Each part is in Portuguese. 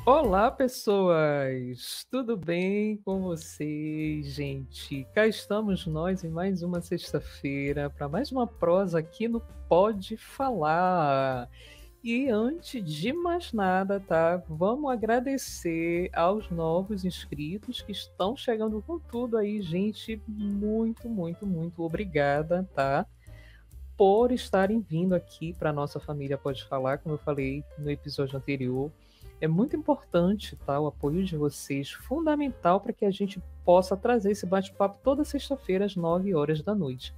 Olá, pessoas! Tudo bem com vocês, gente? Cá estamos nós em mais uma sexta-feira para mais uma prosa aqui no Pode Falar. E antes de mais nada, tá? Vamos agradecer aos novos inscritos que estão chegando com tudo aí, gente. Muito, muito, muito obrigada, tá? Por estarem vindo aqui para a nossa família Pode Falar, como eu falei no episódio anterior. É muito importante, tá? O apoio de vocês, fundamental para que a gente possa trazer esse bate-papo toda sexta-feira às 9 horas da noite,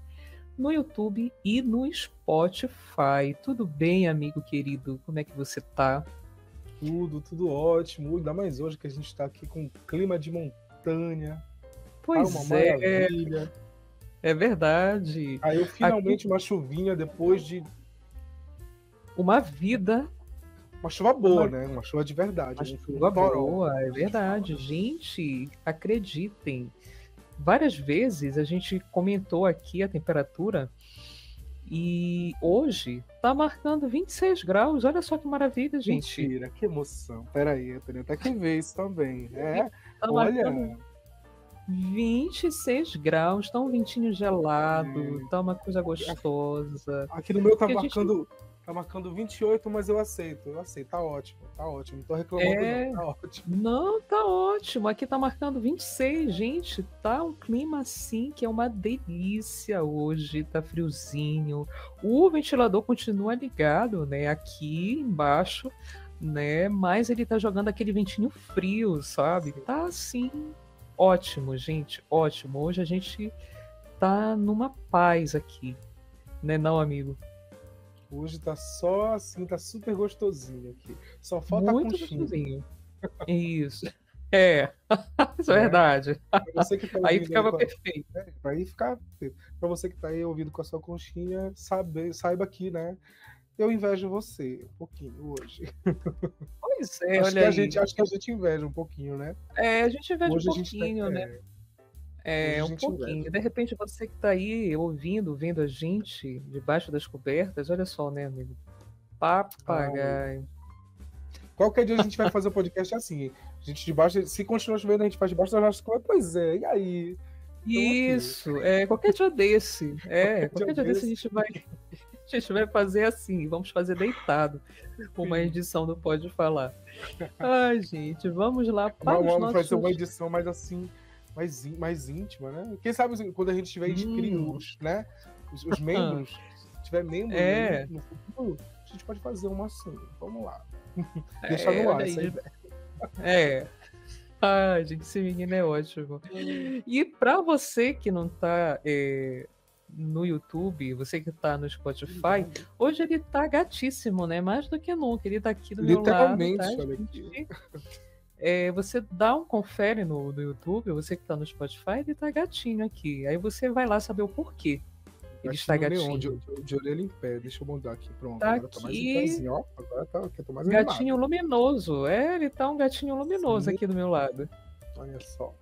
no YouTube e no Spotify. Tudo bem, amigo querido? Como é que você tá? Tudo ótimo. Ainda mais hoje que a gente está aqui com um clima de montanha. Tá uma Pois é, maravilha. é verdade. Aí Aqui, finalmente uma chuvinha depois de uma vida, uma chuva boa, uma, né? Uma chuva de verdade. uma Um chuva toró. boa, é A gente fala, verdade. Gente, acreditem. Várias vezes a gente comentou aqui a temperatura e hoje tá marcando 26 graus. Olha só que maravilha, gente. mentira, que emoção. Peraí, eu tenho até que ver isso também. Tá marcando Olha. 26 graus, tá um ventinho gelado, tá uma coisa gostosa. Aqui no meu Que a gente tá marcando 28, mas eu aceito. Tá ótimo, tá ótimo. Não tô reclamando não, é, tá ótimo. não, tá ótimo. Aqui tá marcando 26, gente. Tá um clima assim que é uma delícia hoje, tá friozinho. O ventilador continua ligado, né, aqui embaixo, né, mas ele tá jogando aquele ventinho frio, sabe? Tá assim ótimo, gente, ótimo. Hoje a gente tá numa paz aqui, né, não, amigo? Hoje tá só assim, tá super gostosinho aqui. Só falta a Muito conchinha, gostosinho. Isso. É, isso é né? verdade. Pra você que tá Aí ouvindo aí ficava perfeito. pra aí ficar. Pra você que tá aí ouvindo com a sua conchinha, saiba que, né? Eu invejo você um pouquinho hoje. Pois é, olha aí. Acho que a gente inveja um pouquinho, né? É, a gente inveja um Hoje a gente tem, pouquinho, né? hoje É, a um gente inveja. pouquinho. De repente você que tá aí ouvindo, vendo a gente debaixo das cobertas, olha só, né, amigo? Ai, Papagaio. qualquer dia a gente vai fazer o podcast assim. A gente debaixo, se continuar chovendo, a gente faz debaixo das nossas coisas. Pois é, e aí? Estamos aqui. Isso, qualquer dia desse. Qualquer dia Qualquer dia desse desse. a gente vai fazer assim, vamos fazer deitado, uma Sim. edição do Pode Falar. Ai, gente, vamos lá para os Vai ser uma nossos. edição mais assim, mais íntima, né? Quem sabe assim, quando a gente tiver Hum, inscritos, né? Os membros, se tiver membros aí é, no futuro, a gente pode fazer uma assim. Vamos lá. Deixar no ar olha essa aí. ideia. É. Ai, gente, esse menino é ótimo. E para você que não tá no YouTube, você que tá no Spotify, Verdade. hoje ele tá gatíssimo, né? Mais do que nunca. Ele tá aqui do meu lado, tá, Literalmente, olha aqui. gente? Você dá um confere no YouTube, você que tá no Spotify, ele tá gatinho aqui. Aí você vai lá saber o porquê ele está Gatinho neon, gatinho. de orelha em pé. Deixa eu mudar aqui. Pronto, Tá agora tá mais em aqui, pezinho, ó. Agora tá, aqui eu tô mais gatinho animado. luminoso. Ele tá um gatinho luminoso Sim, aqui do meu lado. olha só.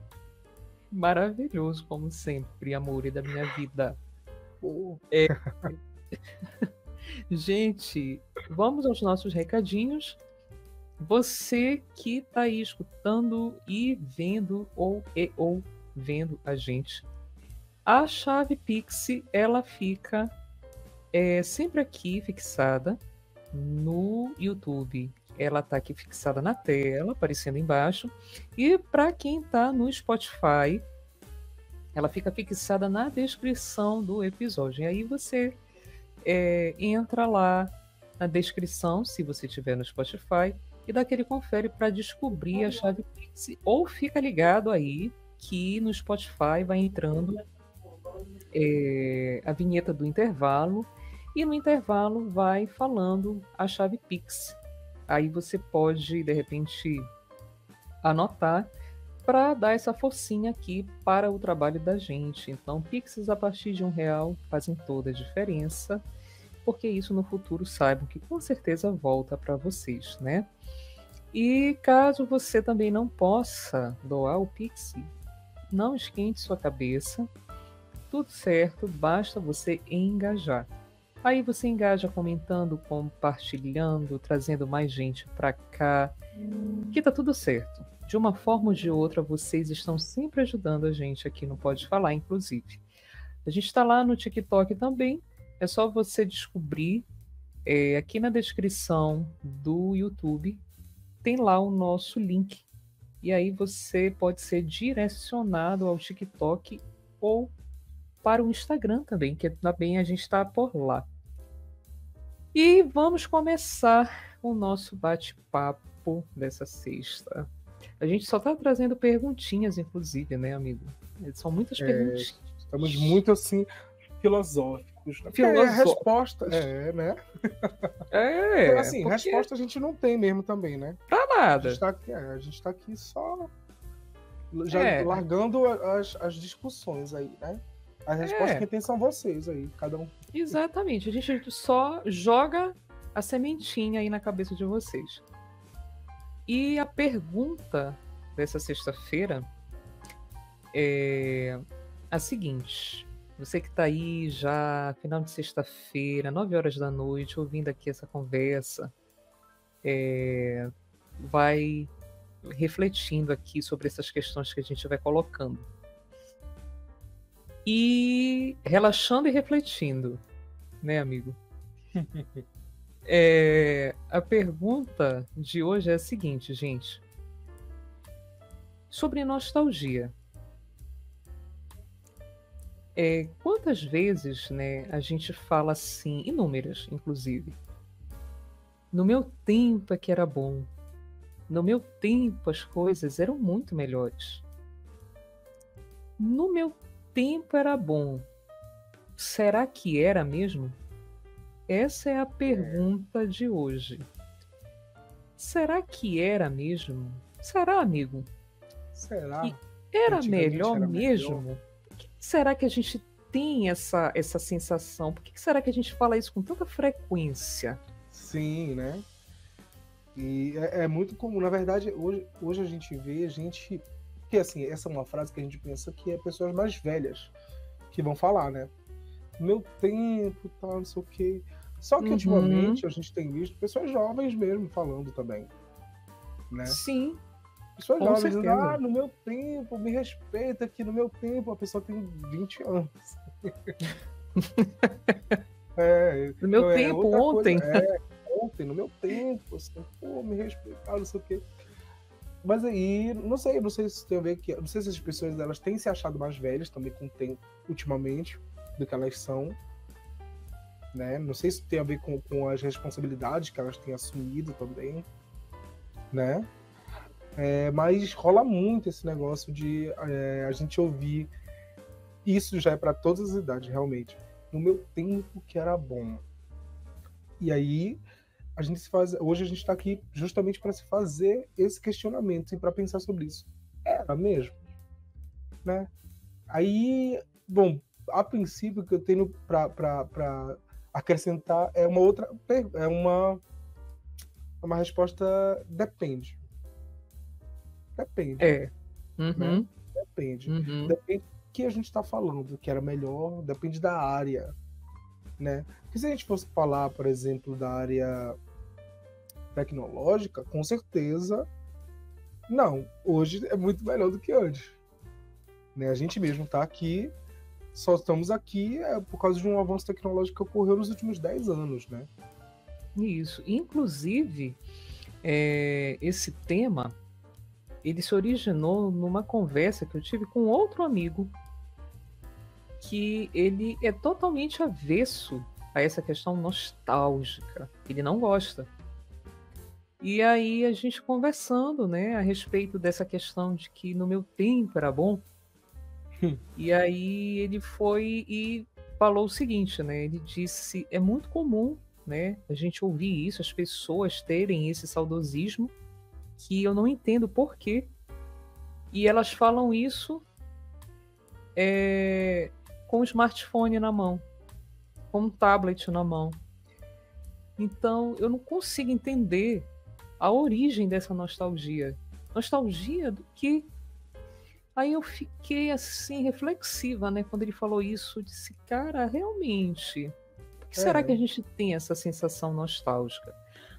Maravilhoso, como sempre, amor da minha vida. Pô, Gente, vamos aos nossos recadinhos. Você que está aí escutando e vendo ou vendo a gente, a chave Pix ela fica sempre aqui fixada no YouTube. Ela está aqui fixada na tela, aparecendo embaixo. E para quem está no Spotify, ela fica fixada na descrição do episódio. E aí você entra lá na descrição, se você estiver no Spotify, e dá aquele confere para descobrir a chave Pix. Ou fica ligado aí que no Spotify vai entrando a vinheta do intervalo, e no intervalo vai falando a chave Pix. Aí você pode, de repente, anotar para dar essa forcinha aqui para o trabalho da gente. Então, Pix a partir de R$ 1 fazem toda a diferença, porque isso no futuro saibam que com certeza volta para vocês, né? E caso você também não possa doar o Pix, não esquente sua cabeça, tudo certo, basta você engajar. Aí você engaja comentando, compartilhando, trazendo mais gente para cá, que tá tudo certo. De uma forma ou de outra, vocês estão sempre ajudando a gente aqui no Pode Falar, inclusive. A gente está lá no TikTok também. É só você descobrir aqui na descrição do YouTube tem lá o nosso link. E aí você pode ser direcionado ao TikTok ou para o Instagram também, que também a gente está por lá. E vamos começar o nosso bate-papo dessa sexta. A gente só está trazendo perguntinhas, inclusive, né, amigo? São muitas perguntinhas. Estamos muito, assim, filosóficos. Né? A resposta... né? Porque, assim, porque... resposta a gente não tem mesmo também, né? Pra nada. A gente tá aqui só... Já largando as discussões aí, né? A resposta quem tem são vocês aí, cada um. Exatamente. A gente só joga a sementinha aí na cabeça de vocês. E a pergunta dessa sexta-feira é a seguinte. Você que está aí já final de sexta-feira, 9 horas da noite, ouvindo aqui essa conversa, vai refletindo aqui sobre essas questões que a gente vai colocando. E relaxando e refletindo, né, amigo? A pergunta de hoje é a seguinte, gente. Sobre nostalgia. Quantas vezes, né, a gente fala assim, inúmeras, inclusive. No meu tempo é que era bom. No meu tempo as coisas eram muito melhores. No meu tempo era bom. Será que era mesmo? Essa é a pergunta de hoje. Será que era mesmo? Será, amigo? Será? Que era melhor mesmo? Melhor? Por que será que a gente tem essa sensação? Por que será que a gente fala isso com tanta frequência? Sim, né? E é muito comum. Na verdade, hoje a gente vê gente... Porque, assim, essa é uma frase que a gente pensa que é pessoas mais velhas que vão falar, né? Meu tempo, tal, não sei o quê. Só que, ultimamente, a gente tem visto pessoas jovens mesmo falando também, né? Sim. Pessoas jovens dizendo, no meu tempo, me respeita que no meu tempo a pessoa tem 20 anos. No meu tempo, ontem. Ontem, no meu tempo, assim, pô, me respeitar, não sei o quê. Mas aí, não sei se tem a ver que... Não sei se as pessoas, elas têm se achado mais velhas também com o tempo, ultimamente, do que elas são, né? Não sei se tem a ver com as responsabilidades que elas têm assumido também, né? Mas rola muito esse negócio de a gente ouvir, isso já é para todas as idades, realmente. No meu tempo que era bom. E aí, hoje a gente está aqui justamente para se fazer esse questionamento e para pensar sobre isso. Era mesmo? Né? Aí, bom, a princípio que eu tenho para acrescentar é uma resposta depende. Depende. Né? Depende. Depende do que a gente está falando, que era melhor, depende da área, né? Porque se a gente fosse falar, por exemplo, da área tecnológica, com certeza, não. Hoje é muito melhor do que antes. Né? A gente mesmo está aqui, só estamos aqui por causa de um avanço tecnológico que ocorreu nos últimos 10 anos, né? Isso. Inclusive, esse tema, ele se originou numa conversa que eu tive com outro amigo que ele é totalmente avesso a essa questão nostálgica. Ele não gosta. E aí a gente conversando, né, a respeito dessa questão de que no meu tempo era bom. E aí ele foi e falou o seguinte, né? Ele disse, é muito comum, né, a gente ouvir isso, as pessoas terem esse saudosismo, que eu não entendo por quê. E elas falam isso com o smartphone na mão, com um tablet na mão. Então, eu não consigo entender a origem dessa nostalgia. Nostalgia do quê? Aí eu fiquei assim, reflexiva, né? Quando ele falou isso, eu disse, cara, realmente, por que será que a gente tem essa sensação nostálgica?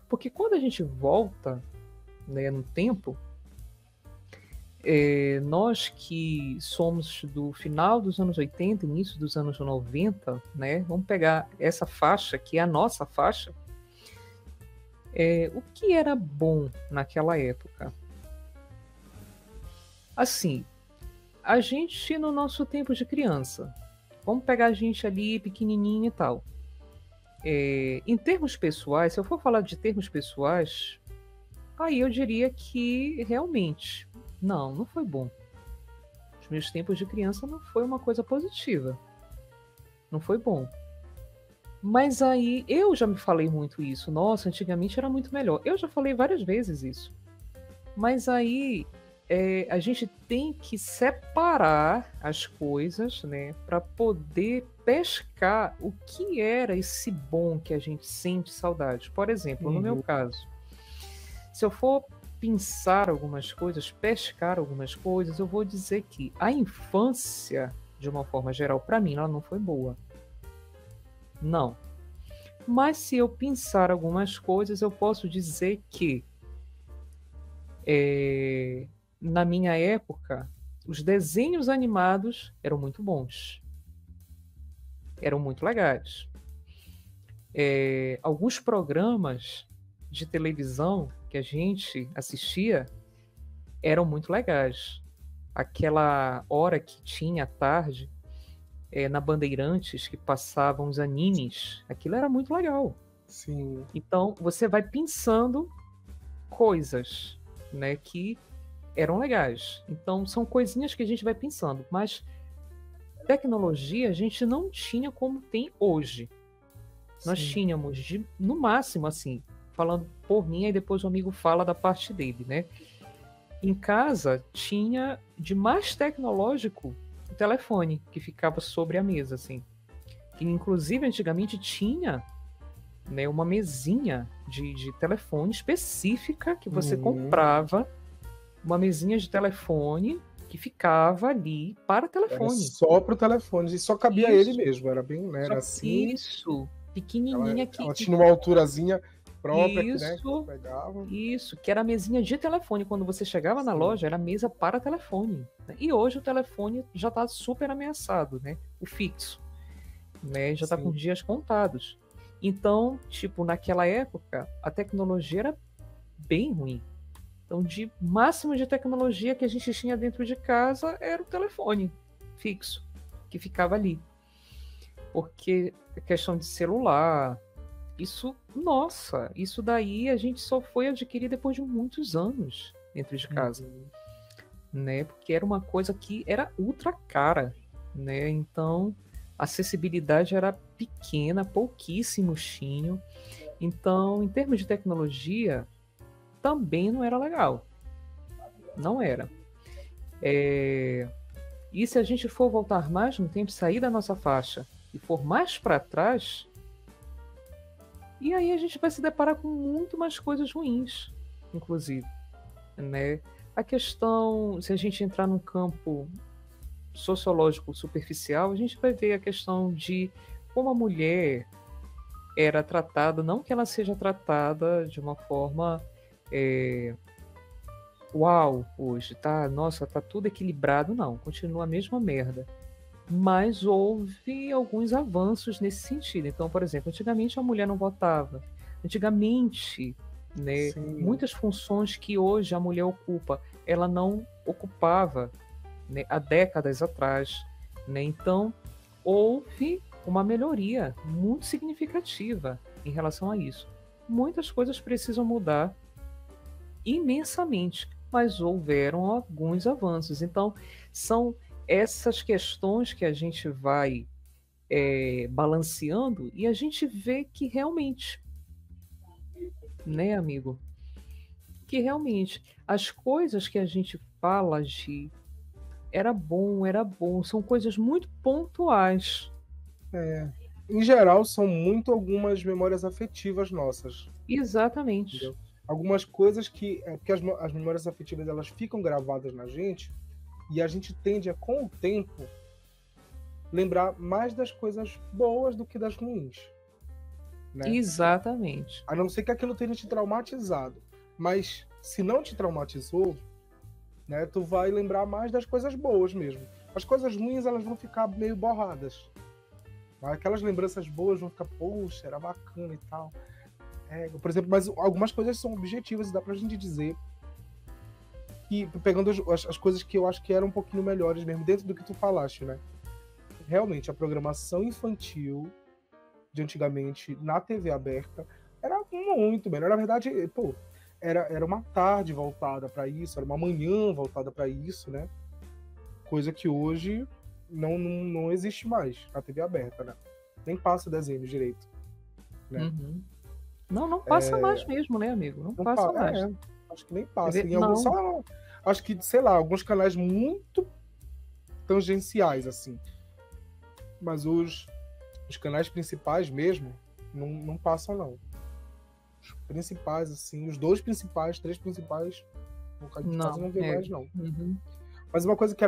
Porque quando a gente volta, né, no tempo, nós que somos do final dos anos 80, início dos anos 90, né, vamos pegar essa faixa, que é a nossa faixa, o que era bom naquela época? Assim, a gente no nosso tempo de criança, vamos pegar a gente ali pequenininho e tal. Em termos pessoais, se eu for falar de termos pessoais, aí eu diria que realmente, não foi bom. Os meus tempos de criança não foi uma coisa positiva. Não foi bom. Mas aí, eu já me falei muito isso. Nossa, antigamente era muito melhor. Eu já falei várias vezes isso. Mas aí, a gente tem que separar as coisas, né? Para poder pescar o que era esse bom que a gente sente saudade. Por exemplo, no meu caso, se eu for pensar algumas coisas, pescar algumas coisas, eu vou dizer que a infância, de uma forma geral, para mim, ela não foi boa. Não. Mas se eu pensar algumas coisas, eu posso dizer que na minha época, os desenhos animados eram muito bons. Eram muito legais. Alguns programas de televisão que a gente assistia eram muito legais. Aquela hora que tinha à tarde, na Bandeirantes, que passavam os animes, aquilo era muito legal. Sim. Então, você vai pensando coisas, né, que eram legais. Então, são coisinhas que a gente vai pensando, mas tecnologia a gente não tinha como tem hoje. Nós tínhamos, no máximo, assim, falando por mim, aí depois o amigo fala da parte dele, né? Em casa, tinha de mais tecnológico o telefone, que ficava sobre a mesa, assim. Que, inclusive, antigamente tinha, né, uma mesinha de telefone específica que você comprava, uma mesinha de telefone que ficava ali para telefone. Era só para o telefone, e só cabia ele mesmo, era bem, né, era assim. Isso, pequenininha. Ela tinha uma alturazinha própria, isso, que pegava. Isso, que era a mesinha de telefone. Quando você chegava na loja, era mesa para telefone. Né? E hoje o telefone já está super ameaçado, né? O fixo, né? Já está com dias contados. Então, tipo, naquela época, a tecnologia era bem ruim. Então, de máximo de tecnologia que a gente tinha dentro de casa era o telefone fixo, que ficava ali. Porque a questão de celular, isso daí a gente só foi adquirir depois de muitos anos dentro de casa, né? Porque era uma coisa que era ultra cara, né? Então, a acessibilidade era pequena, pouquíssimos tinham. Então, em termos de tecnologia, também não era legal. Não era. E se a gente for voltar mais no tempo, sair da nossa faixa e for mais para trás, e aí a gente vai se deparar com muito mais coisas ruins, inclusive, né? A questão, se a gente entrar num campo sociológico superficial, a gente vai ver a questão de como a mulher era tratada, não que ela seja tratada de uma forma uau, hoje, tá? Nossa, tá tudo equilibrado, não, continua a mesma merda. Mas houve alguns avanços nesse sentido. Então, por exemplo, antigamente a mulher não votava. Antigamente, né, muitas funções que hoje a mulher ocupa, ela não ocupava, né, há décadas atrás. Né? Então, houve uma melhoria muito significativa em relação a isso. Muitas coisas precisam mudar imensamente, mas houveram alguns avanços. Então, são essas questões que a gente vai balanceando e a gente vê que realmente, né, amigo? Que realmente as coisas que a gente fala de era bom, são coisas muito pontuais. Em geral, são muito algumas memórias afetivas nossas. Exatamente. Entendeu? Algumas coisas que... porque as memórias afetivas, elas ficam gravadas na gente e a gente tende a, com o tempo, lembrar mais das coisas boas do que das ruins. né? Exatamente. A não ser que aquilo tenha te traumatizado. Mas se não te traumatizou, né, tu vai lembrar mais das coisas boas mesmo. As coisas ruins, elas vão ficar meio borradas. Aquelas lembranças boas vão ficar, poxa, era bacana e tal. Por exemplo, mas algumas coisas são objetivas e dá pra gente dizer que, pegando as coisas que eu acho que eram um pouquinho melhores mesmo, dentro do que tu falaste, né? Realmente, a programação infantil de antigamente na TV aberta era muito melhor. Na verdade, pô, era uma tarde voltada para isso, era uma manhã voltada para isso, né? Coisa que hoje não existe mais na TV aberta, né? Nem passa desenho direito, né? Uhum. Não passa mais mesmo, né, amigo? Não passa mais. Acho que nem passa. Em Não. alguns, só, acho que, sei lá, alguns canais muito tangenciais, assim. Mas os canais principais mesmo não passam, não. Os principais, assim, os 2 principais, 3 principais, quase não vê mais, não. Uhum. Mas uma coisa que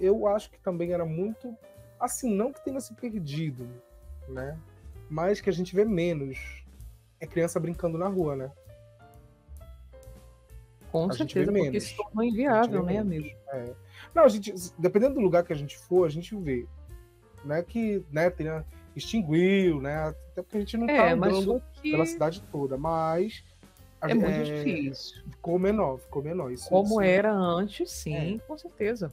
eu acho que também era muito, assim, não que tenha se perdido, né? Mas que a gente vê menos é criança brincando na rua, né? Com certeza, porque se tornou inviável, né, amigo? Não, dependendo do lugar que a gente for, a gente vê. Não é que, né, extinguiu, né? Até porque a gente não tá andando pela cidade toda, mas é muito difícil. Ficou menor. Isso, como era antes, sim, com certeza.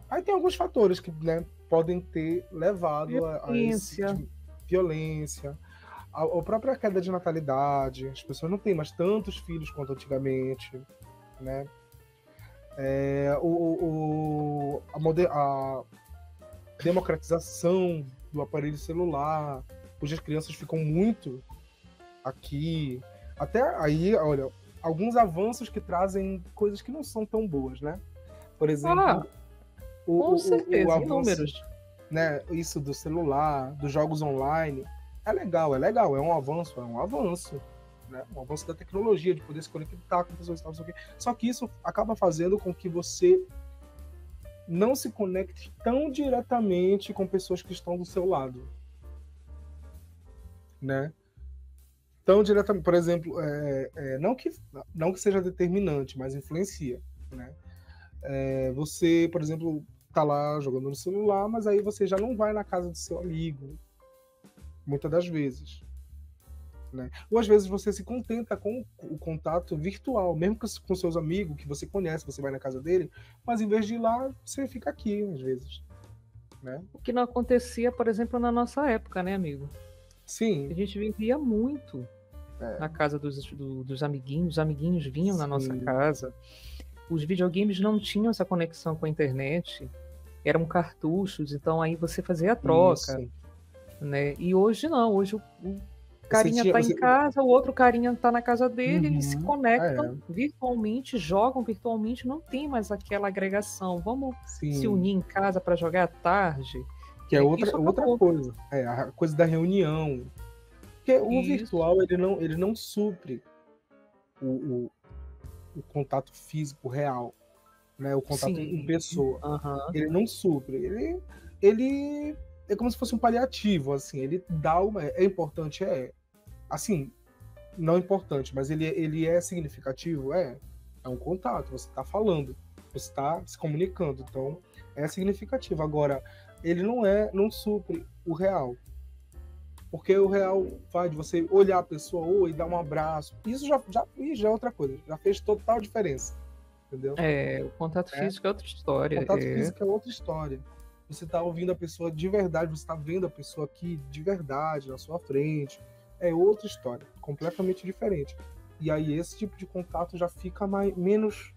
Aí tem alguns fatores que, né, podem ter levado a esse tipo de violência. A própria queda de natalidade, as pessoas não têm mais tantos filhos quanto antigamente, né? A democratização do aparelho celular, hoje as crianças ficam muito aqui. Até aí, olha, alguns avanços que trazem coisas que não são tão boas, né? Por exemplo, com certeza, o avanço, inúmeros. Né, isso do celular, dos jogos online, é legal, é um avanço, né? Um avanço da tecnologia, de poder se conectar com pessoas e tal, só que isso acaba fazendo com que você não se conecte tão diretamente com pessoas que estão do seu lado, né? Tão diretamente, por exemplo, não que seja determinante, mas influencia, né? Você, por exemplo, tá lá jogando no celular, mas aí você já não vai na casa do seu amigo, muitas das vezes, né? Ou às vezes você se contenta com o contato virtual, mesmo com seus amigos que você conhece, você vai na casa dele, mas em vez de ir lá, você fica aqui, às vezes, né? O que não acontecia, por exemplo, na nossa época, né, amigo? Sim. A gente vivia muito na casa dos amiguinhos, os amiguinhos vinham na nossa casa. Os videogames não tinham essa conexão com a internet, eram cartuchos, então aí você fazia a troca, né? E hoje não, hoje o carinha tá em casa, o outro carinha tá na casa dele, eles se conectam virtualmente, jogam virtualmente, não tem mais aquela agregação. Vamos se unir em casa para jogar à tarde. Que é outra coisa. A coisa da reunião. Porque o virtual, ele não supre o contato físico real, né? O contato em pessoa. Ele não supre. Ele é como se fosse um paliativo, assim. Ele dá é importante, assim, não importante, mas ele é significativo, é um contato. Você está falando, você está se comunicando, então é significativo. Agora, ele não supre o real. Porque o real vai de você olhar a pessoa e dar um abraço. Isso já é outra coisa. Já fez total diferença. Entendeu? O contato físico é outra história. O contato físico é outra história. Você está ouvindo a pessoa de verdade, você está vendo a pessoa aqui de verdade, na sua frente. É outra história. Completamente diferente. E aí esse tipo de contato já fica menos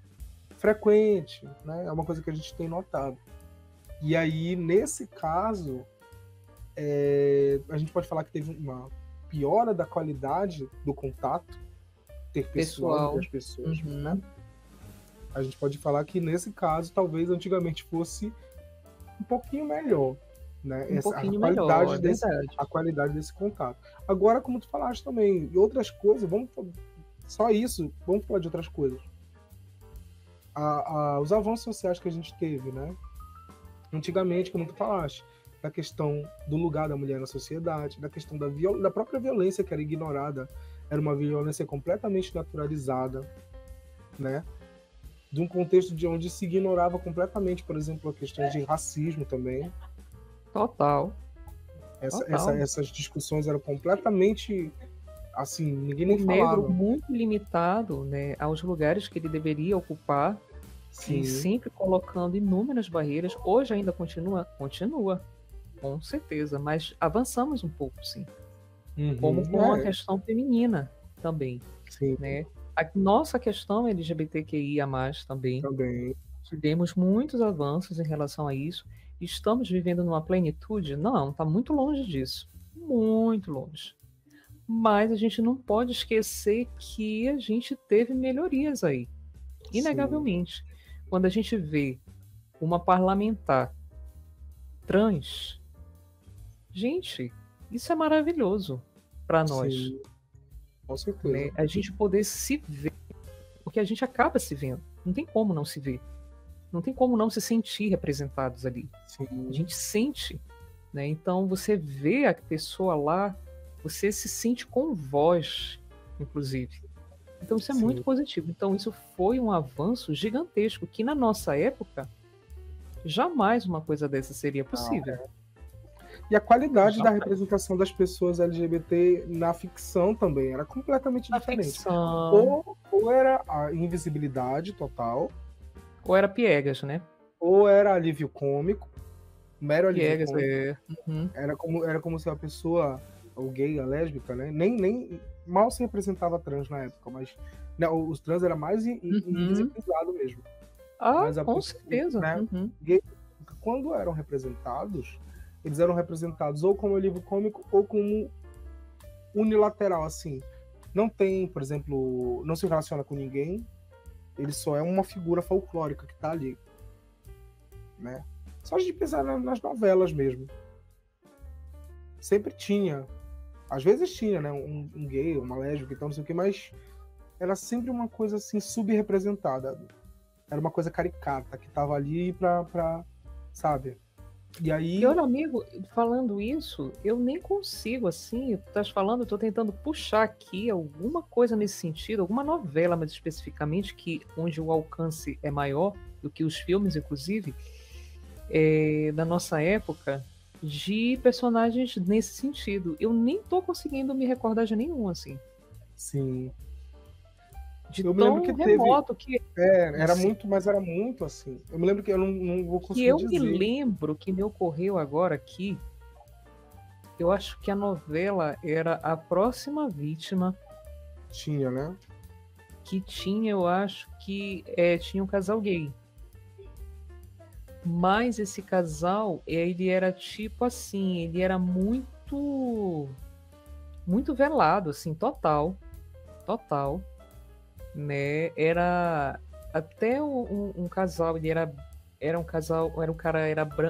frequente, né? É uma coisa que a gente tem notado. E aí, nesse caso, a gente pode falar que teve uma piora da qualidade do contato pessoal entre as pessoas, né? A gente pode falar que nesse caso, talvez antigamente fosse um pouquinho melhor, né? A qualidade desse contato. Agora, como tu falaste também, e outras coisas, vamos falar de outras coisas. Os avanços sociais que a gente teve, né? Antigamente, como tu falaste, da questão do lugar da mulher na sociedade, da questão da própria violência que era ignorada, era uma violência completamente naturalizada, né? De um contexto de onde se ignorava completamente, por exemplo, a questão de racismo também. Total. Essas discussões eram completamente assim, ninguém O nem negro falava. muito limitado, né, aos lugares que ele deveria ocupar, Sim, e sempre colocando inúmeras barreiras. Hoje ainda continua, com certeza, mas avançamos um pouco, sim. Como com a questão feminina também, sim, né? A nossa questão LGBTQIA+, também, tivemos muitos avanços em relação a isso. Estamos vivendo numa plenitude? Não, está muito longe disso. Muito longe. Mas a gente não pode esquecer que a gente teve melhorias aí. Inegavelmente. Quando a gente vê uma parlamentar trans, gente, isso é maravilhoso para nós. Sim, com certeza. Né? A gente poder se ver, porque a gente acaba se vendo. Não tem como não se ver. Não tem como não se sentir representados ali. Sim. A gente sente. Né? Então você vê a pessoa lá, você se sente com voz, inclusive. Então isso é muito positivo. Então isso foi um avanço gigantesco, que na nossa época, jamais uma coisa dessa seria possível. E a qualidade da representação das pessoas LGBT na ficção também era completamente diferente. Ou era a invisibilidade total, ou era piegas, né? Ou era alívio cômico, mero alívio piegas, cômico. Uhum. Era como se a pessoa, o gay, a lésbica, né? Nem mal se representava trans na época, mas não, os trans era mais invisibilizado mesmo. Mas com certeza. Né, gay, quando eram representados, eles eram representados ou como alívio cômico ou como unilateral, assim. Não tem, por exemplo, não se relaciona com ninguém, ele só é uma figura folclórica que tá ali. Né? Só a gente pensar nas novelas mesmo. Sempre tinha. Às vezes tinha, né? Um gay, uma lésbica e tal, não sei o que, mas era sempre uma coisa assim subrepresentada. Era uma coisa caricata que tava ali pra sabe? E aí. Olha, amigo, falando isso, eu nem consigo, assim, tu estás falando, eu tô tentando puxar aqui alguma coisa nesse sentido, alguma novela, mais especificamente, onde o alcance é maior do que os filmes, inclusive, da nossa época, de personagens nesse sentido. Eu nem tô conseguindo me recordar de nenhum, assim. Sim. De eu tão remoto que... era muito, mas era muito assim. Eu me lembro que eu não vou conseguir dizer. Que eu me lembro que me ocorreu agora aqui, eu acho que a novela era A Próxima Vítima. Tinha, né? Que tinha, eu acho que tinha um casal gay. Mas esse casal, ele era tipo assim, ele era muito velado, assim, total, né? Era até um casal, ele era um casal,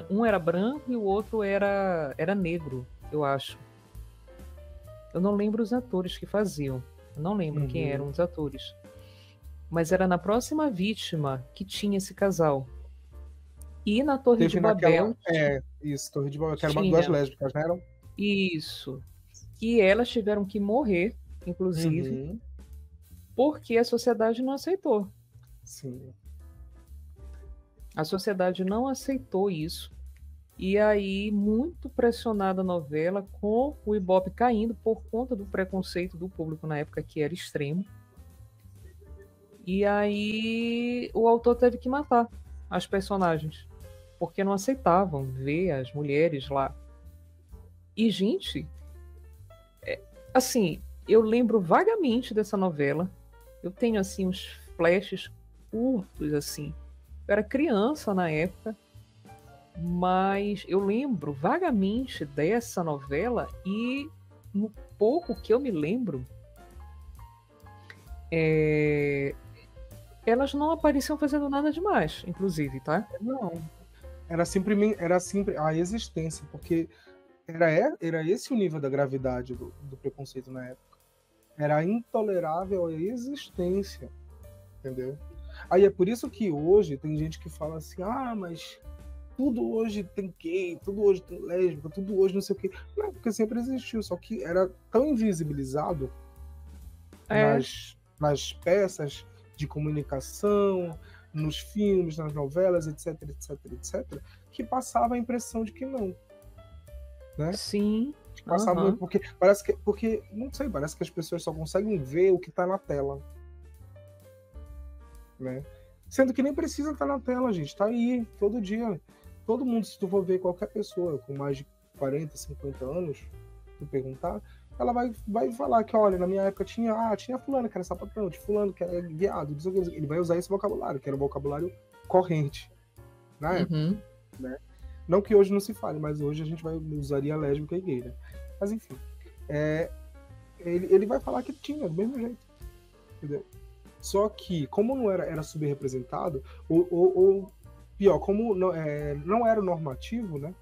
um era branco e o outro era negro, eu acho. Eu não lembro os atores que faziam, eu não lembro quem eram os atores. Mas era Na Próxima Vítima que tinha esse casal. E na Torre de Babel... Torre de Babel, que eram duas lésbicas, não eram? Isso. E elas tiveram que morrer, inclusive, porque a sociedade não aceitou. Sim. A sociedade não aceitou isso. E aí, muito pressionada a novela, com o Ibope caindo por conta do preconceito do público na época, que era extremo. E aí, o autor teve que matar as personagens, porque não aceitavam ver as mulheres lá. E, gente, assim, eu lembro vagamente dessa novela. Eu tenho, assim, uns flashes curtos, assim. Eu era criança na época, mas eu lembro vagamente dessa novela e, no pouco que eu me lembro, elas não apareciam fazendo nada demais, inclusive, tá? Não. Era sempre a existência, porque era esse o nível da gravidade do preconceito na época. Era intolerável a existência, entendeu? Aí é por isso que hoje tem gente que fala assim, mas tudo hoje tem gay, tudo hoje tem lésbica, tudo hoje não sei o quê. Não, porque sempre existiu, só que era tão invisibilizado É, nas peças de comunicação, nos filmes, nas novelas, etc, etc, etc, que passava a impressão de que não, né? sim. Passava Aham. porque porque não sei, parece que as pessoas só conseguem ver o que está na tela, né? Sendo que nem precisa estar na tela, gente, tá aí todo dia. Todo mundo, se tu for ver qualquer pessoa com mais de 40, 50 anos, tu perguntar, ela vai falar que, olha, na minha época tinha fulano que era sapatão, tinha fulano que era viado, não sei o que. Ele vai usar esse vocabulário, que era um vocabulário corrente na época, Uhum. né? Não que hoje não se fale, mas hoje a gente usaria lésbica e gay, né? Mas enfim, ele vai falar que tinha, do mesmo jeito, entendeu? Só que, como não era subrepresentado, ou pior, como não era normativo, né?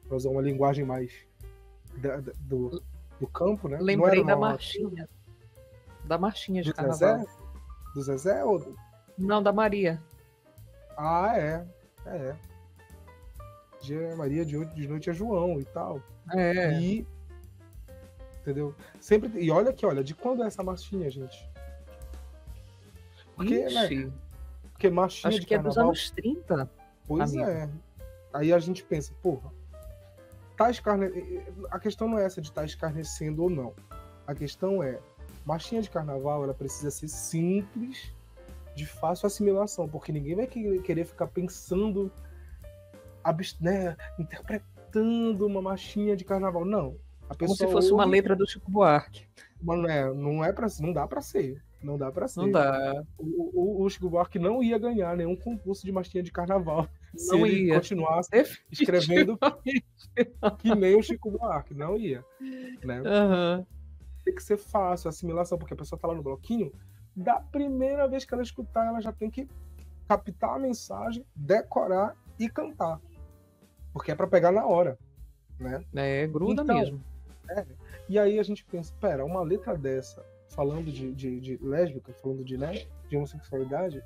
Para usar uma linguagem mais do campo, né? Não era Lembrei normativo. da marchinha de Do carnaval. Zezé? Do Zezé? Não, da Maria. Ah, é. Maria de noite é João e tal. É. E, entendeu? Sempre. E olha aqui, olha, de quando é essa marchinha, gente? Porque, né? Ixi, Porque marchinha acho de que é dos carnaval. anos 30, Pois amigo. é. Aí a gente pensa, porra, a questão não é essa de estar escarnecendo ou não. A questão é, marchinha de carnaval, ela precisa ser simples, de fácil assimilação, porque ninguém vai querer ficar pensando, né, interpretando uma marchinha de carnaval. Não. A Como se pessoa fosse uma ouve, letra do Chico Buarque. mas não dá para ser. Não dá para Não ser. dá. O Chico Buarque não ia ganhar nenhum concurso de marchinha de carnaval se Não ele ia. continuasse escrevendo Definitivamente. que nem o Chico Buarque, não ia, né? Aham. Tem que ser fácil a assimilação, porque a pessoa tá lá no bloquinho, da primeira vez que ela escutar, ela já tem que captar a mensagem, decorar e cantar, porque é para pegar na hora, né? É, gruda Então, mesmo. e aí a gente pensa, pera, uma letra dessa, falando de lésbica, falando de, né, de homossexualidade,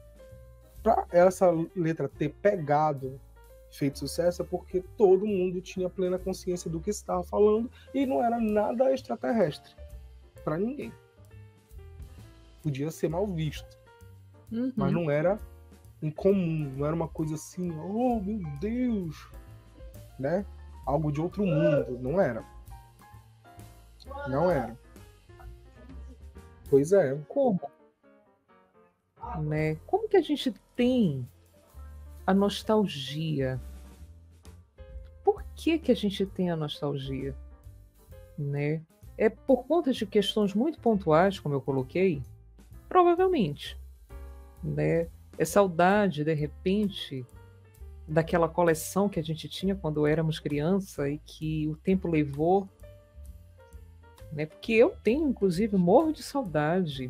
para essa letra ter pegado, feito sucesso, é porque todo mundo tinha plena consciência do que estava falando e não era nada extraterrestre para ninguém. Podia ser mal visto, mas Uhum. não era incomum, não era uma coisa assim, oh meu Deus, né? Algo de outro mundo, não era. Não era. Pois é. Como? Né? Como que a gente tem a nostalgia? Por que que a gente tem a nostalgia? Né? É por conta de questões muito pontuais, como eu coloquei? Provavelmente. Né? É saudade, de repente, daquela coleção que a gente tinha quando éramos criança e que o tempo levou. Né? Porque eu tenho, inclusive, morro de saudade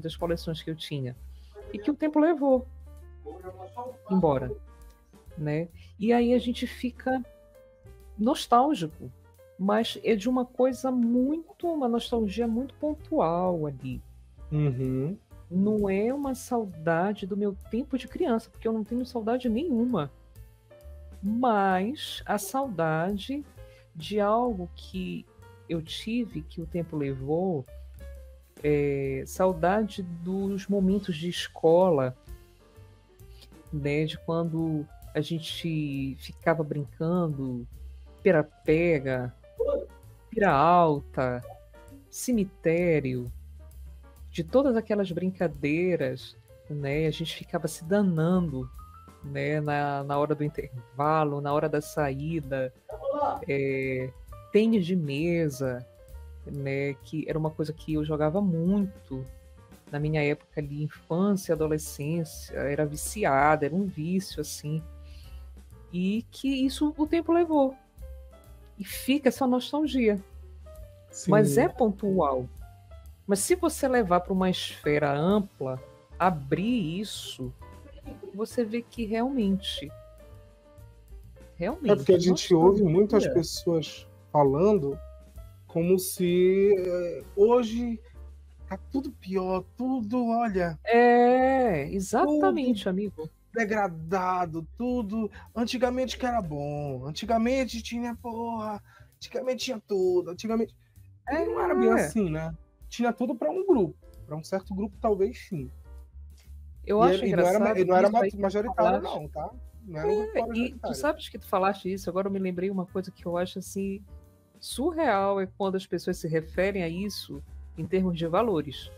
das coleções que eu tinha e que o tempo levou embora, né? E aí a gente fica nostálgico, mas é de uma nostalgia muito pontual ali. Uhum. Não é uma saudade do meu tempo de criança, porque eu não tenho saudade nenhuma, mas a saudade de algo que eu tive, que o tempo levou, saudade dos momentos de escola, né, de quando a gente ficava brincando, pera-pega, pira alta, cemitério, de todas aquelas brincadeiras, né, a gente ficava se danando, né, na hora do intervalo, na hora da saída, tênis de mesa, né, que era uma coisa que eu jogava muito na minha época ali, infância, adolescência, era viciada, era um vício assim, e que isso o tempo levou. E fica essa nostalgia. Mas é Sim. pontual. Mas se você levar para uma esfera ampla, abrir isso, você vê que realmente, É porque a gente ouve muitas nostalgia. pessoas falando como se hoje tá tudo pior, tudo, olha, É, tudo exatamente, amigo. degradado, tudo. Antigamente que era bom. Antigamente tinha, porra. Antigamente tinha tudo. Antigamente. E não era bem É, assim, né? Tinha tudo para um grupo. Para um certo grupo, talvez sim. eu E, acho e não era, engraçado não era isso aí que tu majoritário, falaste. não, tá? Não era um grupo E tu majoritário. sabes que tu falaste isso, agora eu me lembrei uma coisa que eu acho assim surreal é quando as pessoas se referem a isso em termos de valores.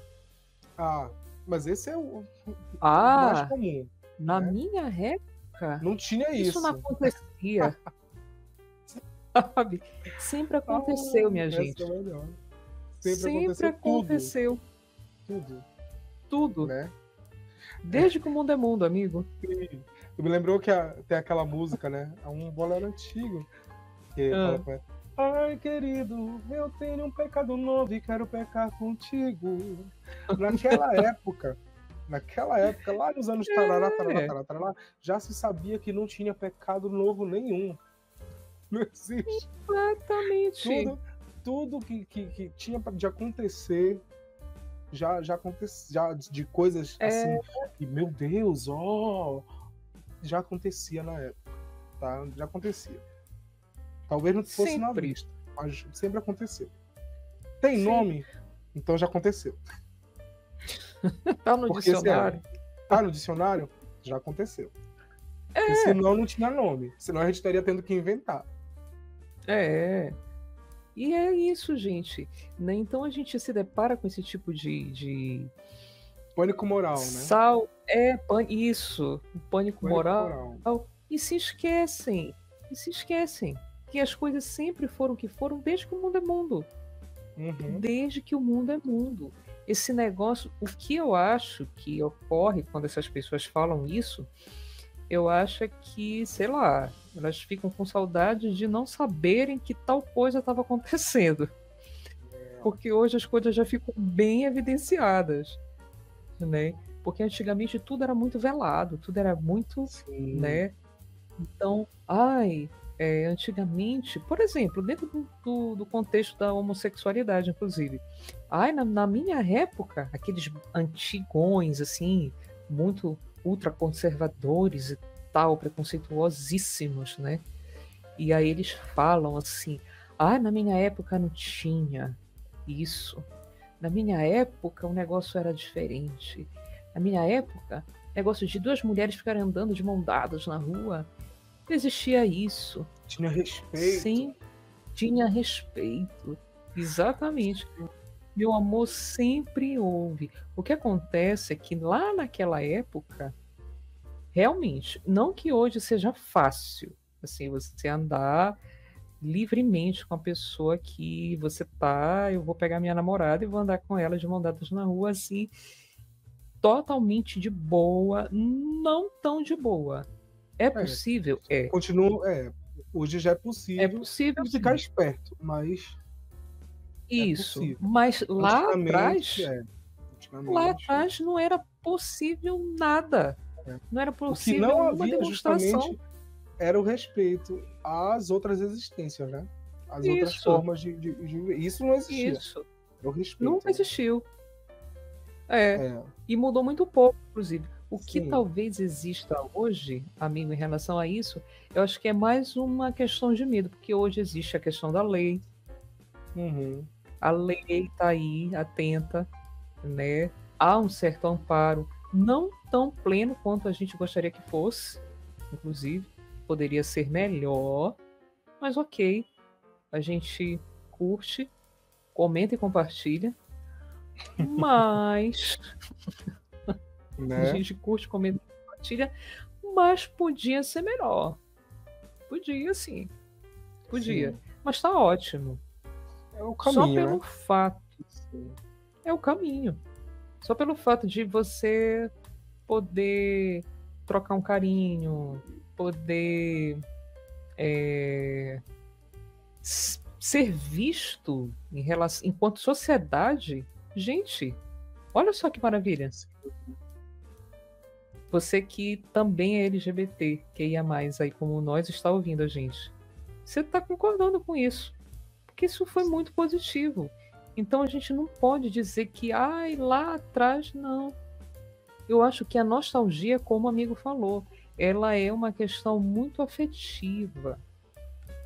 Ah, mas esse é o mais Ah, comum, na né? minha época, Não tinha isso não isso. acontecia, sabe? Sempre Ah, aconteceu, minha essa é gente. melhor. Sempre Sempre aconteceu tudo, aconteceu tudo, tudo. né? Desde que o mundo é mundo, amigo. E tu me lembrou que tem aquela música, né? É um bolero antigo que fala Ah, com ela. Ai, querido, eu tenho um pecado novo e quero pecar contigo. Naquela época, lá nos anos tarará, tarará, é, tarará, tarará, já se sabia que não tinha pecado novo nenhum. Não existe. exatamente. Tudo, tudo que tinha de acontecer já aconteceu, já de coisas assim, É, e meu Deus, ó, já acontecia na época, tá? Já acontecia. Talvez não fosse na sempre, vista, mas sempre aconteceu. Tem sempre. nome, então já aconteceu. Tá no Porque se dicionário. tá no dicionário, já aconteceu. Porque senão não tinha nome, senão a gente estaria tendo que inventar. É. E é isso, gente. Né? Então a gente se depara com esse tipo de Pânico moral, né? isso, o pânico Pânico moral, moral. e se esquecem que as coisas sempre foram o que foram desde que o mundo é mundo. Uhum. Desde que o mundo é mundo. Esse negócio, o que eu acho que ocorre quando essas pessoas falam isso, eu acho é que, sei lá, elas ficam com saudade de não saberem que tal coisa estava acontecendo. Porque hoje as coisas já ficam bem evidenciadas, né? Porque antigamente tudo era muito velado, tudo era muito, Sim. né? Então, antigamente, por exemplo, dentro do contexto da homossexualidade, inclusive, na minha época, aqueles antigões, assim, muito ultraconservadores e tal, preconceituosíssimos, né? E aí eles falam assim: na minha época não tinha isso. Na minha época o negócio era diferente. Na minha época, negócio de duas mulheres ficarem andando de mão dadas na rua, não existia isso. Tinha respeito. Sim, tinha respeito. Exatamente. Meu amor, sempre houve. O que acontece é que lá naquela época, realmente, não que hoje seja fácil, assim, você andar livremente com a pessoa que você tá, eu vou pegar minha namorada e vou andar com ela de mão dadas na rua, assim, totalmente de boa, não tão de boa. É É, possível? É. hoje já é É possível. possível, Tem que ficar sim. esperto, mas é Isso. possível. Mas Antigamente, é. lá Antigamente, atrás não era possível nada. é. Não era O que possível não uma havia demonstração. justamente era o respeito às outras existências, né? As outras Isso, formas de viver. Isso não existia. isso. É o respeito, Nunca né? existiu. É. É, E mudou muito pouco, inclusive. O que sim. talvez exista hoje, amigo, em relação a isso, eu acho que é mais uma questão de medo, porque hoje existe a questão da lei. Uhum. A lei está aí, atenta, né? Há um certo amparo, não tão pleno quanto a gente gostaria que fosse, inclusive, poderia ser melhor, mas ok, a gente curte, comenta e compartilha, mas a Né? gente curte, comenta e compartilha, mas podia ser melhor. Podia sim, podia. Sim. Mas tá ótimo. É o Só caminho, pelo né? fato, Sim. é o caminho. Só pelo fato de você poder trocar um carinho, poder ser visto em relação, enquanto sociedade. Gente, olha só que maravilha. Você que também é LGBT, que ia mais aí como nós está ouvindo a gente. Você está concordando com isso? Porque isso foi muito positivo. Então a gente não pode dizer que lá atrás não. Eu acho que a nostalgia, como o amigo falou, ela é uma questão muito afetiva,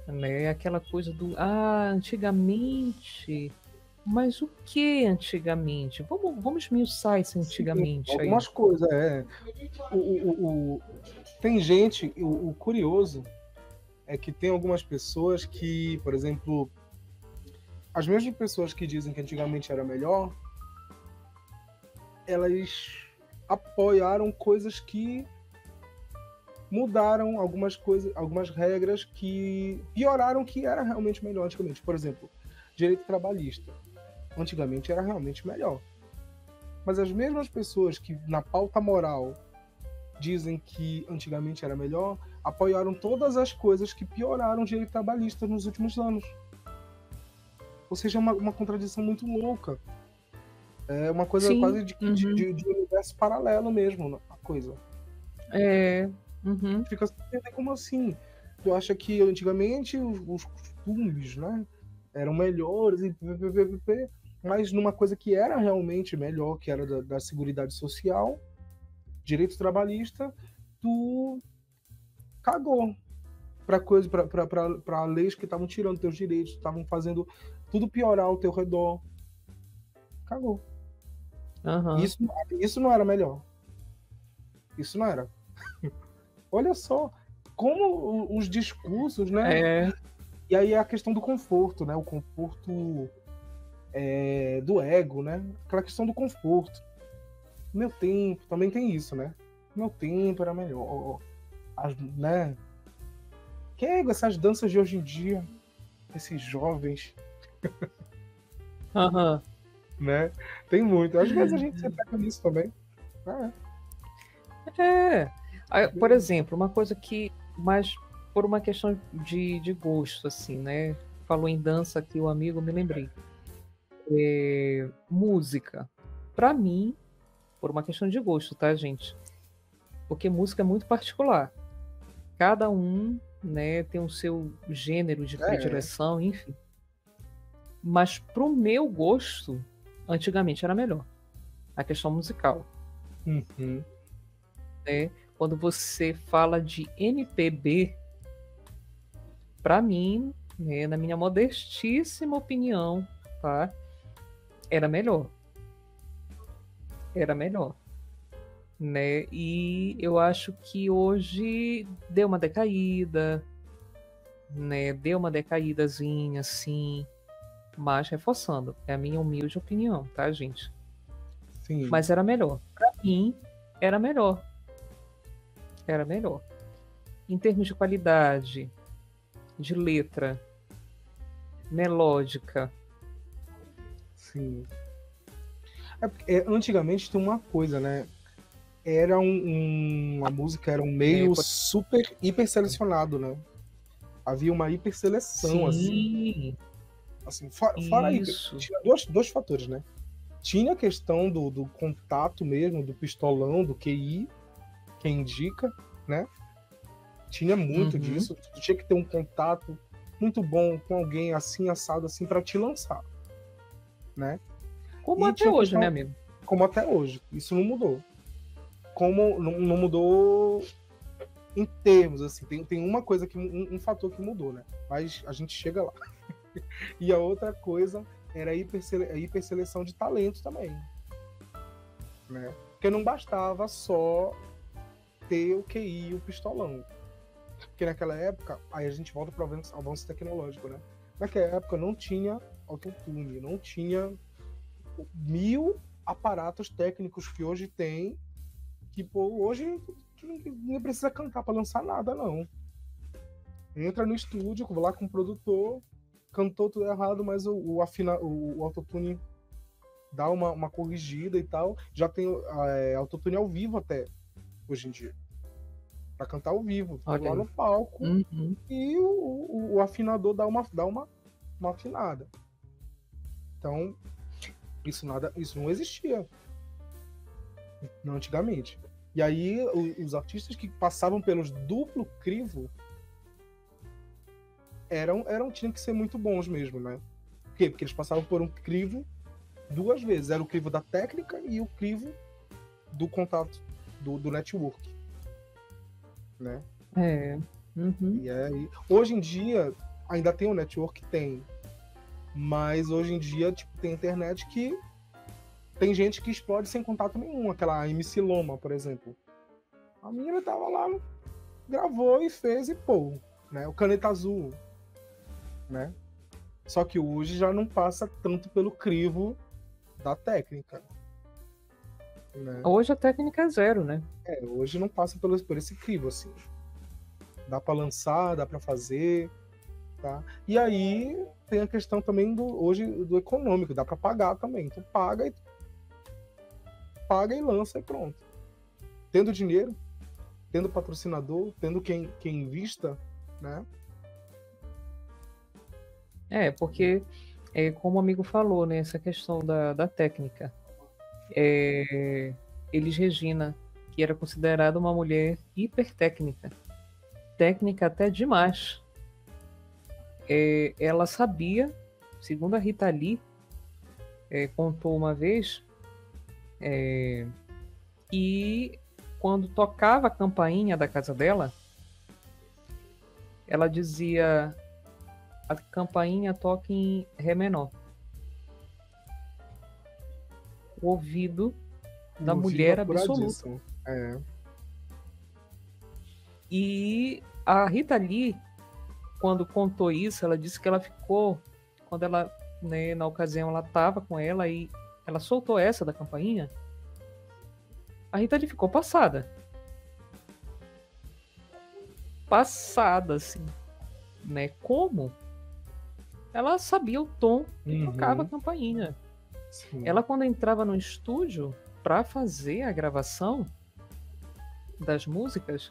né? Aquela coisa do, antigamente, mas o que antigamente? Vamos esmiuçar esse Sim, antigamente aí. algumas coisas, tem gente, o curioso é que tem algumas pessoas que, por exemplo, as mesmas pessoas que dizem que antigamente era melhor, elas apoiaram coisas que mudaram algumas coisas, algumas regras que pioraram o que era realmente melhor antigamente. Por exemplo, direito trabalhista. Antigamente era realmente melhor. Mas as mesmas pessoas que na pauta moral dizem que antigamente era melhor, apoiaram todas as coisas que pioraram o direito trabalhista nos últimos anos. Ou seja, é uma contradição muito louca. É uma coisa Sim, quase de universo paralelo mesmo, a coisa. Fica sem entender como assim. Tu acha que antigamente os costumes, né, eram melhores, mas numa coisa que era realmente melhor, que era da Seguridade Social, direito trabalhista, tu cagou para leis que estavam tirando teus direitos, estavam fazendo tudo piorar ao teu redor. Cagou. Uhum. Isso não era melhor. Isso não era. Olha só como os discursos, né? E aí é a questão do conforto, né? O conforto do ego, né? Aquela questão do conforto. Meu tempo também tem isso, né? Meu tempo era melhor. Né? Que é essas danças de hoje em dia, esses jovens, Uhum. né? Tem muito. Às vezes a gente se pega nisso também. Por exemplo, uma coisa que, mas por uma questão de gosto, assim, né? Falou em dança aqui, o amigo, me lembrei. Música. Para mim, por uma questão de gosto, tá, gente? Porque música é muito particular. Cada um, né, tem o seu gênero de predileção, enfim. Mas pro meu gosto, antigamente era melhor. A questão musical. Uhum. Né? Quando você fala de MPB, para mim, né, na minha modestíssima opinião, tá? Era melhor. Era melhor. Né? E eu acho que hoje deu uma decaída, né? Deu uma decaídazinha, assim, mas reforçando, é a minha humilde opinião, tá, gente? Sim. Mas era melhor. Pra mim, era melhor. Era melhor. Em termos de qualidade, de letra, melódica. Sim. Antigamente tinha uma coisa, né? Era a música era um meio super hiper selecionado, né? Havia uma hiper seleção, Sim. assim. Fora aí, tinha dois fatores, né? Tinha a questão do contato mesmo, do pistolão, do QI, quem indica, né? Tinha muito disso. Tu tinha que ter um contato muito bom com alguém assim, assado, assim, para te lançar, né? Como até hoje, né, amigo? Como até hoje. Isso não mudou. Como não mudou em termos, assim. Tem uma coisa, um fator que mudou, né? Mas a gente chega lá. E a outra coisa era a hiperseleção de talento também. Né? Porque não bastava só ter o QI e o pistolão. Porque naquela época, aí a gente volta para o avanço tecnológico, né? Naquela época não tinha autotune, não tinha 1000 aparatos técnicos que hoje tem, que pô, hoje não precisa cantar para lançar nada, não. Entra no estúdio, vou lá com o produtor, cantou tudo errado, mas o autotune dá uma corrigida e tal. Já tem autotune ao vivo até, hoje em dia. Pra cantar ao vivo, lá no palco, e o afinador dá uma afinada. Então, isso não existia antigamente. E aí, os artistas que passavam pelos duplo crivo tinham que ser muito bons mesmo, né? Por quê? Porque eles passavam por um crivo 2 vezes. Era o crivo da técnica e o crivo do contato, do network. né? É. Uhum. E aí, hoje em dia, ainda tem o network? Tem. Mas hoje em dia, tipo, tem internet que tem gente que explode sem contato nenhum. Aquela MC Loma, por exemplo. A menina tava lá, gravou e fez e pô, né? O Caneta Azul, né? Só que hoje já não passa tanto pelo crivo da técnica, né? Hoje a técnica é zero, né? Hoje não passa por esse crivo, assim. Dá para lançar, dá para fazer, tá? E aí tem a questão também hoje do econômico, dá para pagar também. Tu paga e lança e pronto. Tendo dinheiro, tendo patrocinador, tendo quem invista, né? Porque, como o amigo falou, né, essa questão da técnica. Elis Regina, que era considerada uma mulher hipertécnica, técnica até demais. Ela sabia, segundo a Rita Lee, contou uma vez, que quando tocava a campainha da casa dela, ela dizia: a campainha toca em Ré menor. O ouvido da mulher absoluta. E a Rita Lee, quando contou isso, ela disse que ela ficou, quando ela, né, na ocasião ela estava com ela e ela soltou essa da campainha, a Rita Lee ficou passada. Passada, assim. Né? Como? Ela sabia o tom e tocava a campainha. Sim. Ela, quando entrava no estúdio para fazer a gravação das músicas,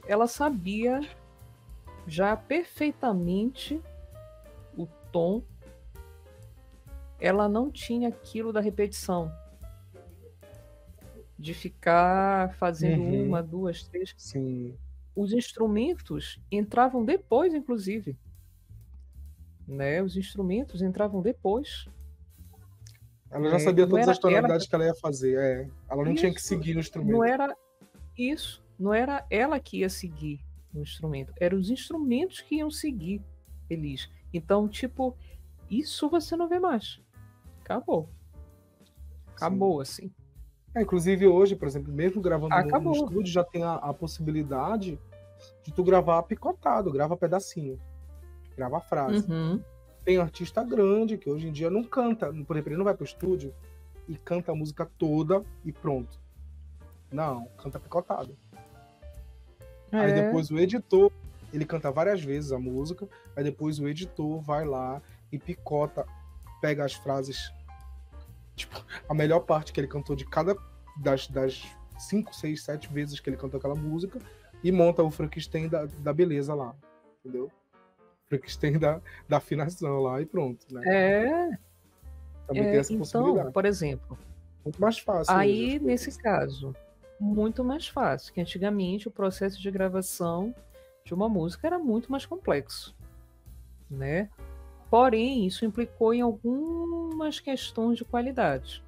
ela sabia já perfeitamente o tom. Ela não tinha aquilo da repetição, de ficar fazendo uma, duas, três. Sim. Os instrumentos entravam depois, inclusive. Né? Os instrumentos entravam depois. Ela já sabia todas as tonalidades que ela ia fazer. Ela não tinha que seguir o instrumento. Não era isso. Não era ela que ia seguir o instrumento. Eram os instrumentos que iam seguir Elis. Então, tipo, isso você não vê mais. Acabou. Acabou, assim. Inclusive hoje, por exemplo, mesmo gravando no estúdio, já tem a possibilidade de tu gravar picotado, grava pedacinho, grava frase. Tem artista grande que hoje em dia não canta, por exemplo, ele não vai pro estúdio e canta a música toda e pronto. Não, canta picotado. Aí depois o editor, ele canta várias vezes a música, aí depois o editor vai lá e picota, pega as frases, tipo, a melhor parte que ele cantou de cada das 5, 6, 7 vezes que ele cantou aquela música e monta o Frankenstein da beleza lá, entendeu? Frankenstein da afinação lá e pronto, né? Também tem essa possibilidade. Então, por exemplo, muito mais fácil. Aí, nesse caso, muito mais fácil, que antigamente o processo de gravação de uma música era muito mais complexo, né? Porém, isso implicou em algumas questões de qualidade.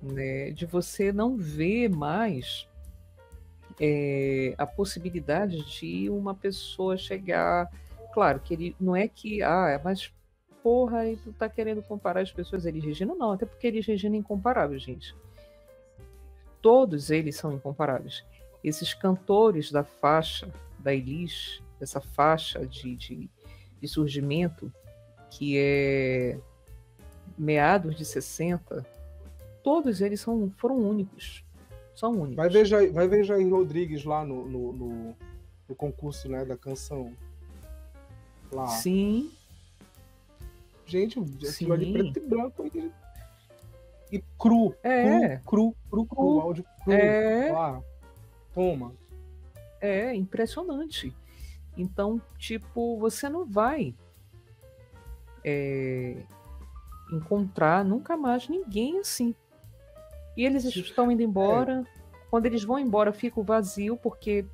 Né? De você não ver mais a possibilidade de uma pessoa chegar... Claro, que ele não é que... mas porra, aí tu tá querendo comparar as pessoas Elis Regina? Não, até porque Elis Regina é incomparável, gente. Todos eles são incomparáveis. Esses cantores da faixa da Elis, dessa faixa de surgimento, que é meados de 60, todos eles foram únicos. São únicos. Vai ver Jair Rodrigues lá no concurso, né, da canção. Lá. Sim. Gente, aquilo ali preto e branco e cru. Cru, áudio cru. Lá. Toma. É impressionante. Então, tipo, você não vai encontrar nunca mais ninguém assim. E eles estão indo embora. Quando eles vão embora, fica o vazio, porque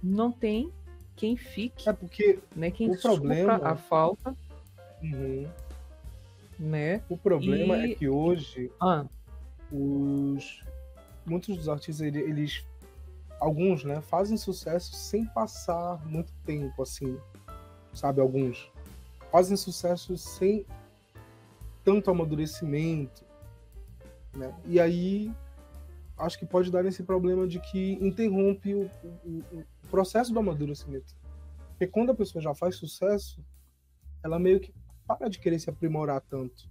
não tem quem fique. Porque né, quem supra a falta. Né? O problema é que hoje muitos dos artistas eles alguns, né, fazem sucesso sem passar muito tempo, assim, sabe? Alguns fazem sucesso sem tanto amadurecimento, né? E aí acho que pode dar esse problema de que interrompe o processo do amadurecimento. Porque quando a pessoa já faz sucesso, ela meio que para de querer se aprimorar tanto.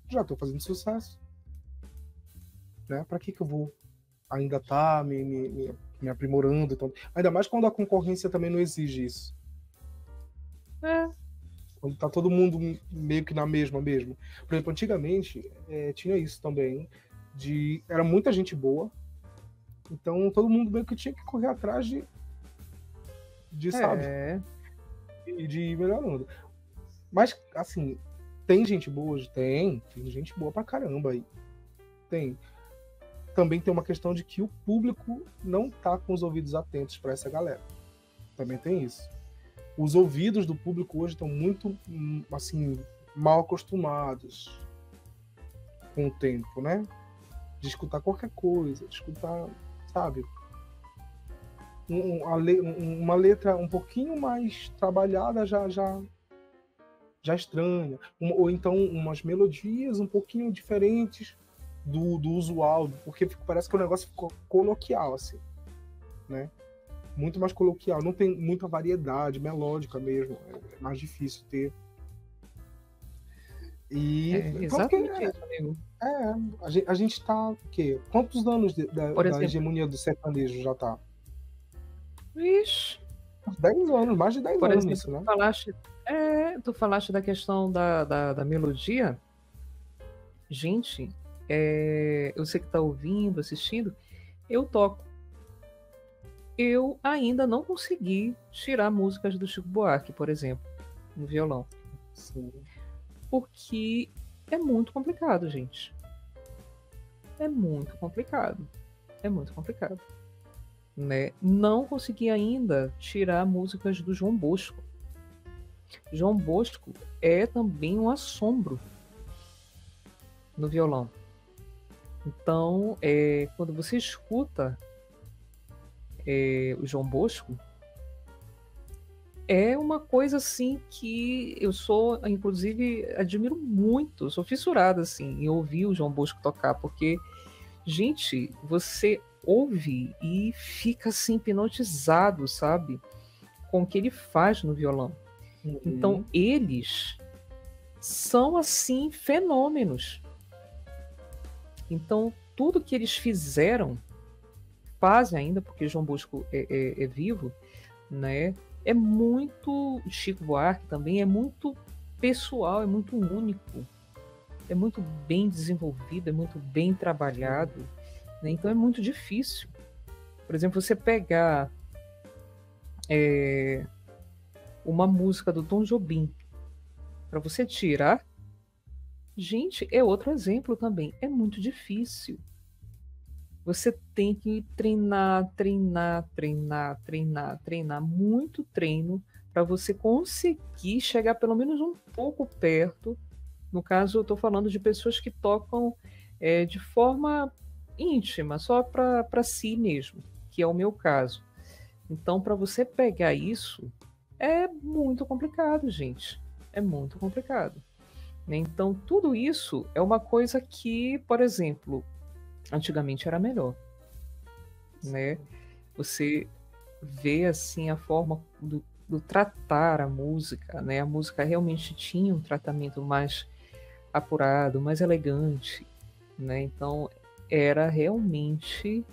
Já estou fazendo sucesso, né? Para que eu vou ainda estar me aprimorando? Então, ainda mais quando a concorrência também não exige isso. É. Quando tá todo mundo meio que na mesma mesmo. Por exemplo, antigamente tinha isso também, era muita gente boa, então todo mundo meio que tinha que correr atrás sabe, de ir melhorando. Mas, assim, tem gente boa hoje? Tem gente boa pra caramba aí. Tem. Também tem uma questão de que o público não tá com os ouvidos atentos para essa galera. Também tem isso. Os ouvidos do público hoje estão muito, assim, mal acostumados com o tempo, né? De escutar qualquer coisa, de escutar, sabe? Uma letra um pouquinho mais trabalhada já estranha. Ou então umas melodias um pouquinho diferentes do usual, porque parece que o negócio ficou coloquial, assim, né? Muito mais coloquial, não tem muita variedade melódica mesmo, é mais difícil ter. E exatamente isso, amigo. A gente tá o quê? Quantos anos da hegemonia do sertanejo já tá? Vixe. 10 anos, mais de 10 Por anos exemplo, isso, né? Tu falaste da questão da melodia. Gente, eu sei que tá ouvindo, assistindo, eu toco. Eu ainda não consegui tirar músicas do Chico Buarque, por exemplo, no violão. Sim. Porque é muito complicado, gente. É muito complicado. É muito complicado. Né? Não consegui ainda tirar músicas do João Bosco. João Bosco é também um assombro no violão. Então, quando você escuta o João Bosco, é uma coisa assim que eu sou, inclusive, admiro muito, sou fissurada assim, em ouvir o João Bosco tocar, porque, gente, você ouve e fica assim hipnotizado, sabe? Com o que ele faz no violão. Uhum. Então, eles são assim fenômenos. Então, tudo que eles fizeram, fazem ainda, porque João Bosco é vivo, né? É muito, Chico Buarque também é muito pessoal, é muito único, é muito bem desenvolvido, é muito bem trabalhado, né? Então é muito difícil. Por exemplo, você pegar uma música do Tom Jobim para você tirar, gente, é outro exemplo também, é muito difícil. Você tem que treinar, muito treino para você conseguir chegar pelo menos um pouco perto. No caso, eu estou falando de pessoas que tocam de forma íntima, só para si mesmo, que é o meu caso. Então, para você pegar isso, é muito complicado, gente. É muito complicado. Então, tudo isso é uma coisa que, por exemplo, antigamente era melhor, né? Você vê assim a forma do tratar a música, né? A música realmente tinha um tratamento mais apurado, mais elegante, né? Então era realmente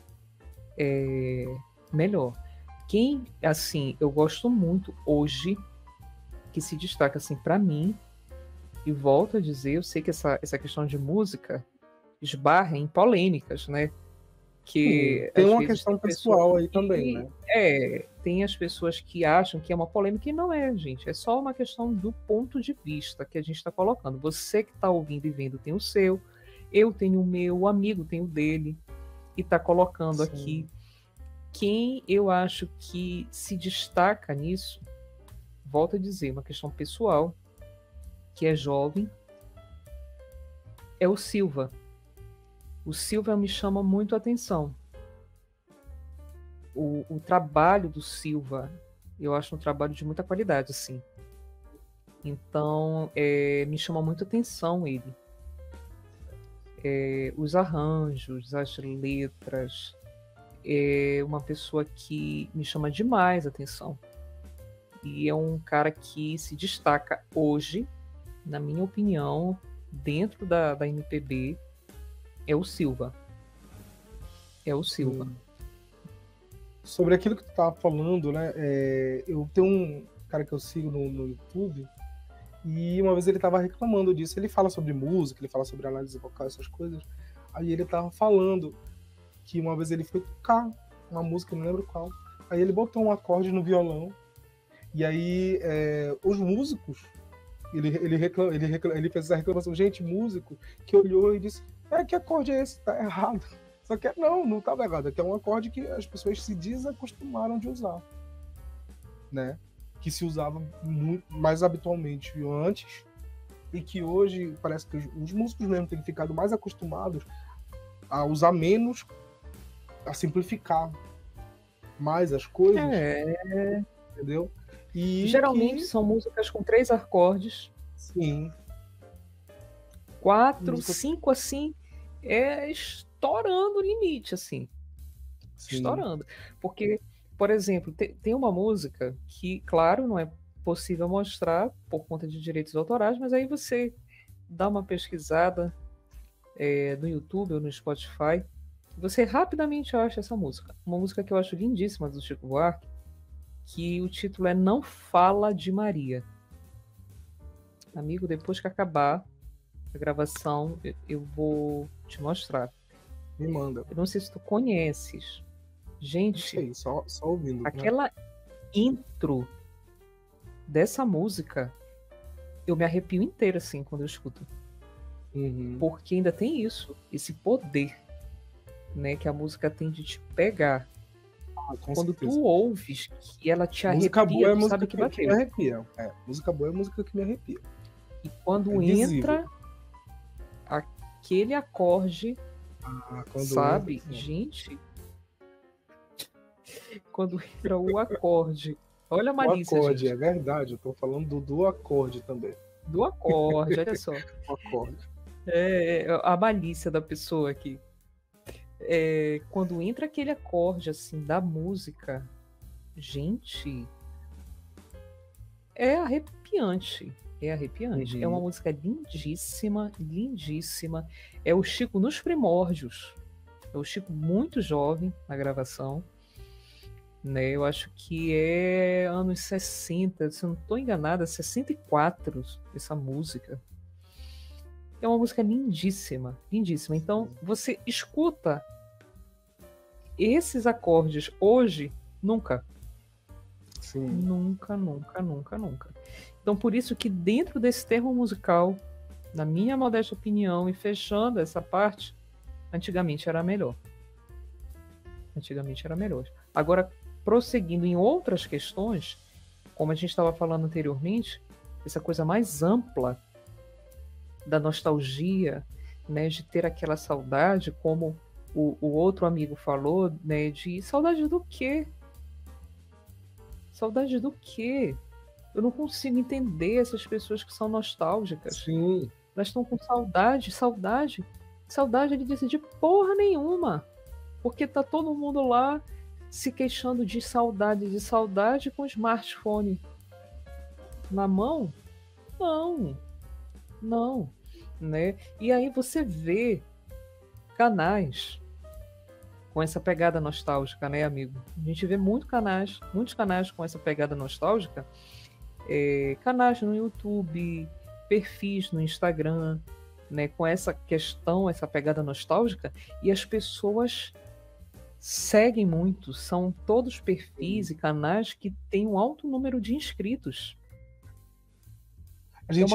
melhor. Quem, assim, eu gosto muito hoje, que se destaca assim para mim, e volto a dizer, eu sei que essa questão de música esbarra em polêmicas, né? Que tem às uma vezes questão pessoal aí também, né? Tem as pessoas que acham que é uma polêmica e não é, gente. É só uma questão do ponto de vista que a gente está colocando. Você que está ouvindo e vendo tem o seu, eu tenho o meu, o amigo tem o dele, e está colocando Sim. aqui. Quem eu acho que se destaca nisso, volto a dizer, uma questão pessoal, que é jovem, é o Silva. O Silva me chama muito a atenção, o trabalho do Silva, eu acho um trabalho de muita qualidade, assim. Então, me chama muito atenção ele. Os arranjos, as letras. É uma pessoa que me chama demais a atenção. E é um cara que se destaca hoje, na minha opinião, dentro da MPB, é o Silva. É o Silva. Sobre aquilo que tu tava falando, né? Eu tenho um cara que eu sigo no YouTube, e uma vez ele tava reclamando disso. Ele fala sobre música, ele fala sobre análise vocal, essas coisas. Aí ele tava falando que uma vez ele foi tocar uma música, não lembro qual. Aí ele botou um acorde no violão, e aí os músicos, ele fez essa reclamação, gente, músico, que olhou e disse, que acorde é esse? Tá errado. Só que não estava errado, que é um acorde que as pessoas se desacostumaram de usar, né? Que se usava muito mais habitualmente antes, e que hoje parece que os músicos mesmo têm ficado mais acostumados a usar menos, a simplificar mais as coisas, entendeu? E geralmente são músicas com 3 acordes. Sim. 4, 5, assim, estourando o limite, assim. Sim. Estourando. Porque, por exemplo, tem uma música que, claro, não é possível mostrar por conta de direitos autorais, mas aí você dá uma pesquisada no YouTube ou no Spotify, você rapidamente acha essa música. Uma música que eu acho lindíssima, do Chico Buarque, que o título é Não Fala de Maria. Amigo, depois que acabar a gravação, eu vou te mostrar. Me manda. Eu não sei se tu conheces. Gente, não sei, só ouvindo. Aquela intro dessa música, eu me arrepio inteiro, assim, quando eu escuto. Uhum. Porque ainda tem isso, esse poder, né, que a música tem de te pegar. Quando certeza. Tu ouves que ela te música arrepia, boa é tu música sabe que bateu. Me arrepia. Música boa é música que me arrepia. E quando entra aquele acorde, sabe? Entra, gente, quando entra o acorde, olha a malícia, o acorde, gente. É verdade, eu tô falando do acorde também. Do acorde, olha só. O acorde. A malícia da pessoa aqui. Quando entra aquele acorde, assim, da música, gente, é arrepiante. É arrepiante. Uhum. É uma música lindíssima, lindíssima. É o Chico nos primórdios. É o Chico muito jovem na gravação. Né? Eu acho que é anos 60, se eu não estou enganada, 64, essa música. É uma música lindíssima, lindíssima. Então, você escuta esses acordes hoje, nunca. Sim. Nunca, nunca, nunca, nunca. Então, por isso que dentro desse termo musical, na minha modesta opinião, e fechando essa parte, antigamente era melhor. Antigamente era melhor. Agora, prosseguindo em outras questões, como a gente estava falando anteriormente, essa coisa mais ampla da nostalgia, né, de ter aquela saudade, como o outro amigo falou, né, de saudade do quê? Saudade do quê? Eu não consigo entender essas pessoas que são nostálgicas. Sim. Elas estão com saudade. Ele disse de porra nenhuma. Porque tá todo mundo lá se queixando de saudade com o smartphone na mão? Não. Né? E aí você vê canais com essa pegada nostálgica, né, amigo? A gente vê muitos canais com essa pegada nostálgica, canais no YouTube, perfis no Instagram, né, com essa questão, essa pegada nostálgica, e as pessoas seguem muito, são todos perfis e canais que têm um alto número de inscritos.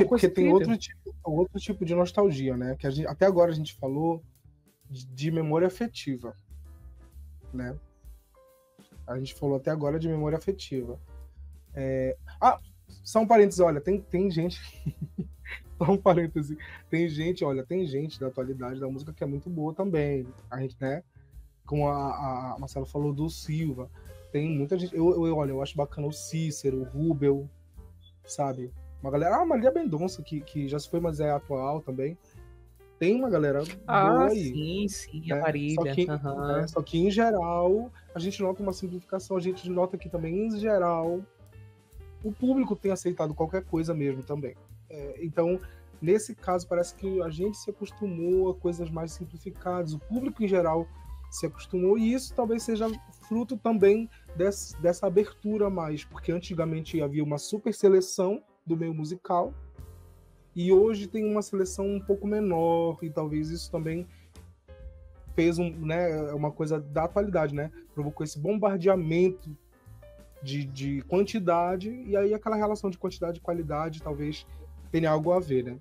Porque tem outro tipo de nostalgia, né? Que até agora a gente falou de memória afetiva, né? A gente falou até agora de memória afetiva. Só um parênteses, olha, tem gente... Só um parêntese. Tem gente da atualidade da música que é muito boa também. A gente, né? como a Marcela falou do Silva, tem muita gente. Olha, eu acho bacana o Cícero, o Rubel, sabe? Uma galera. Ah, Maria Mendonça, que já se foi, mas é atual também. Tem uma galera Ah, boa aí. sim, a Né? Marília. Aham. Só que, em geral, a gente nota uma simplificação. A gente nota que também, em geral, o público tem aceitado qualquer coisa mesmo também. Então, nesse caso, parece que a gente se acostumou a coisas mais simplificadas. O público, em geral, se acostumou. E isso talvez seja fruto também dessa abertura mais. Porque antigamente havia uma super seleção do meio musical. E hoje tem uma seleção um pouco menor. E talvez isso também fez uma coisa da atualidade, né? Provocou esse bombardeamento de quantidade, e aí aquela relação de quantidade e qualidade talvez tenha algo a ver, né?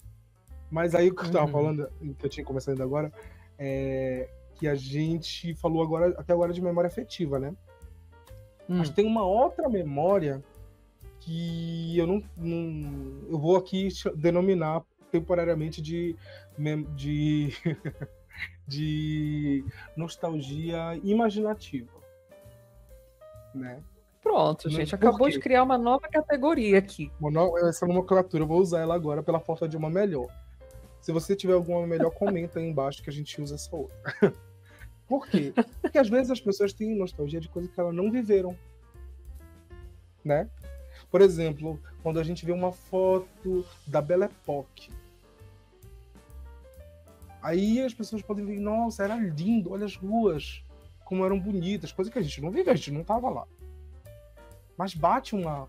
Mas aí o que eu estava falando, que eu tinha começado agora, é que a gente falou até agora de memória afetiva, né? Mas tem uma outra memória que eu vou aqui denominar temporariamente de de nostalgia imaginativa, né? Pronto, gente, acabou de criar uma nova categoria aqui. Essa nomenclatura, eu vou usar ela agora pela falta de uma melhor. Se você tiver alguma melhor, comenta aí embaixo que a gente usa essa outra. Por quê? Porque às vezes as pessoas têm nostalgia de coisas que elas não viveram, né? Por exemplo, quando a gente vê uma foto da Belle Époque, aí as pessoas podem ver, nossa, era lindo, olha as ruas, como eram bonitas, coisa que a gente não vive, a gente não tava lá. Mas bate uma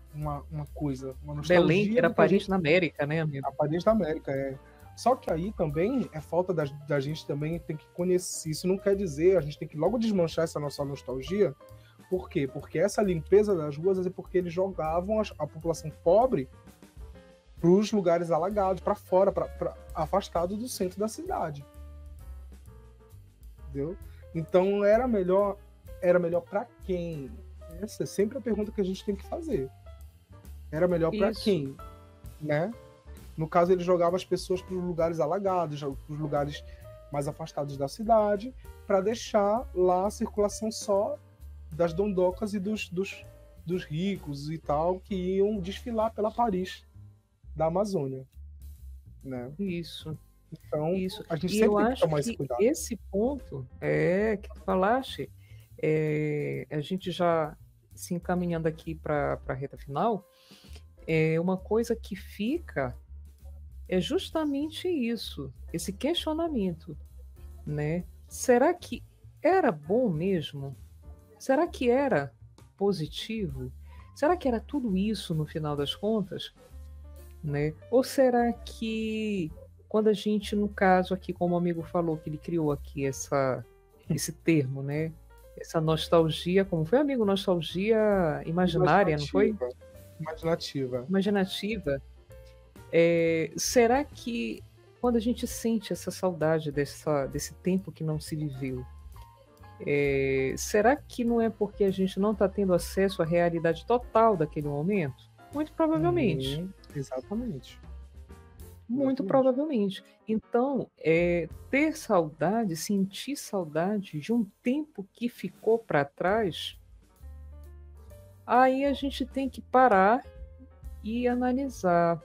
coisa, uma nostalgia. Belém, que era Paris na América, né, amigo? A Paris da América, é. Só que aí também é falta da gente também tem que conhecer. Isso não quer dizer, a gente tem que logo desmanchar essa nossa nostalgia. Por quê? Porque essa limpeza das ruas é porque eles jogavam a população pobre para os lugares alagados, para fora, afastado do centro da cidade. Entendeu? Então era melhor para quem? Essa é sempre a pergunta que a gente tem que fazer. Era melhor para quem? Né? No caso, ele jogava as pessoas para os lugares alagados, para os lugares mais afastados da cidade, para deixar lá a circulação só das dondocas e dos ricos e tal, que iam desfilar pela Paris da Amazônia. Né? Isso. Então, isso. a gente e sempre eu tem que acho tomar que esse cuidado. Esse ponto que tu falaste, a gente já se encaminhando aqui para a reta final, uma coisa que fica é justamente isso, esse questionamento, né? Será que era bom mesmo? Será que era positivo? Será que era tudo isso no final das contas? Né? Ou será que quando a gente, no caso aqui, como o amigo falou, que ele criou aqui esse termo, né? Essa nostalgia, como foi, amigo? Nostalgia imaginária, não foi? Imaginativa. Será que quando a gente sente essa saudade desse tempo que não se viveu, será que não é porque a gente não está tendo acesso à realidade total daquele momento? Muito provavelmente. Exatamente. Muito provavelmente. Então, ter saudade, sentir saudade de um tempo que ficou para trás, aí a gente tem que parar e analisar.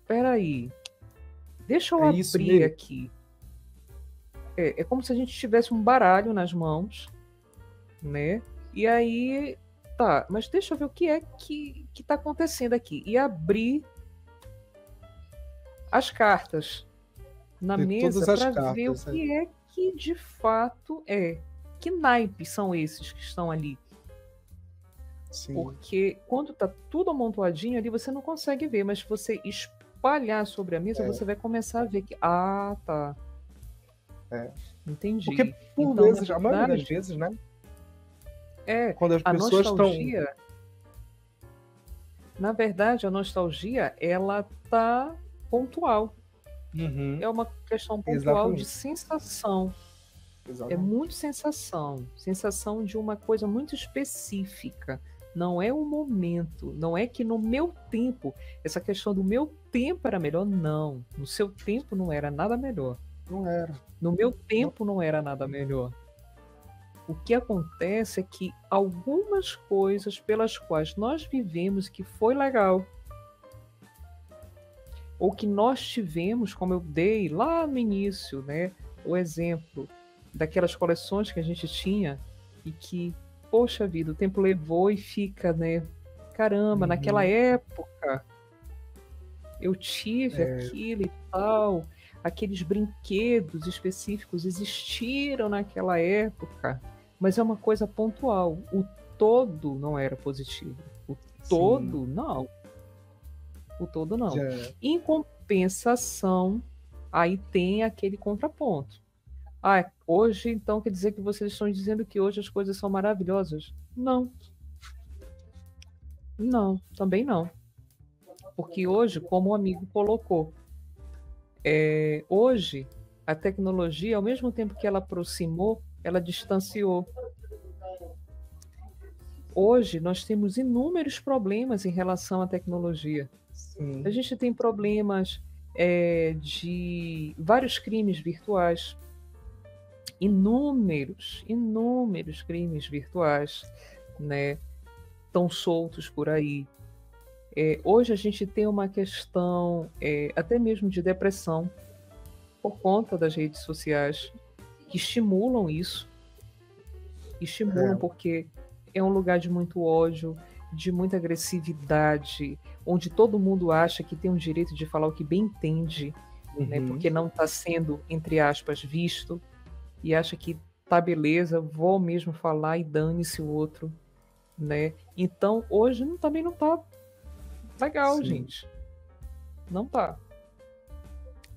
Peraí, deixa eu abrir aqui. É como se a gente tivesse um baralho nas mãos, né? E aí, tá, mas deixa eu ver o que é que está acontecendo aqui. E abrir as cartas na mesa para ver o que é que de fato é. Que naipes são esses que estão ali? Sim. Porque quando tá tudo amontoadinho ali, você não consegue ver, mas se você espalhar sobre a mesa, você vai começar a ver que... Ah, tá. Entendi. Porque, por vezes, a maioria das vezes, né? Quando as pessoas nostalgia, estão... Na verdade, a nostalgia, ela tá pontual. Uhum. É uma questão pontual de sensação. Exatamente. É muito sensação. Sensação de uma coisa muito específica. Não é o momento. Não é que no meu tempo, essa questão do meu tempo era melhor. Não. No seu tempo não era nada melhor. Não era. No meu tempo não era nada melhor. O que acontece é que algumas coisas pelas quais nós vivemos que foi legal, ou que nós tivemos, como eu dei lá no início, né, o exemplo daquelas coleções que a gente tinha e que, poxa vida, o tempo levou e fica, né? Caramba, naquela Uhum. época eu tive É, aquilo e tal, aqueles brinquedos específicos existiram naquela época, mas é uma coisa pontual. O todo não era positivo. O sim. todo, não. O todo, não. Já, Em compensação, aí tem aquele contraponto. Ah, hoje, então, quer dizer que vocês estão dizendo que hoje as coisas são maravilhosas? Não, não, também não. Porque hoje, como o amigo colocou, hoje a tecnologia, ao mesmo tempo que ela aproximou, ela distanciou. Hoje nós temos inúmeros problemas em relação à tecnologia. A sim. gente tem problemas de vários crimes virtuais, inúmeros crimes virtuais, né? Estão soltos por aí. Hoje a gente tem uma questão até mesmo de depressão por conta das redes sociais que estimulam isso, estimulam É. porque é um lugar de muito ódio, de muita agressividade, onde todo mundo acha que tem o direito de falar o que bem entende, né? Uhum. Porque não está sendo, entre aspas, visto e acha que tá beleza, vou mesmo falar e dane-se o outro, né? Então hoje também não tá legal, Sim. gente. Não tá.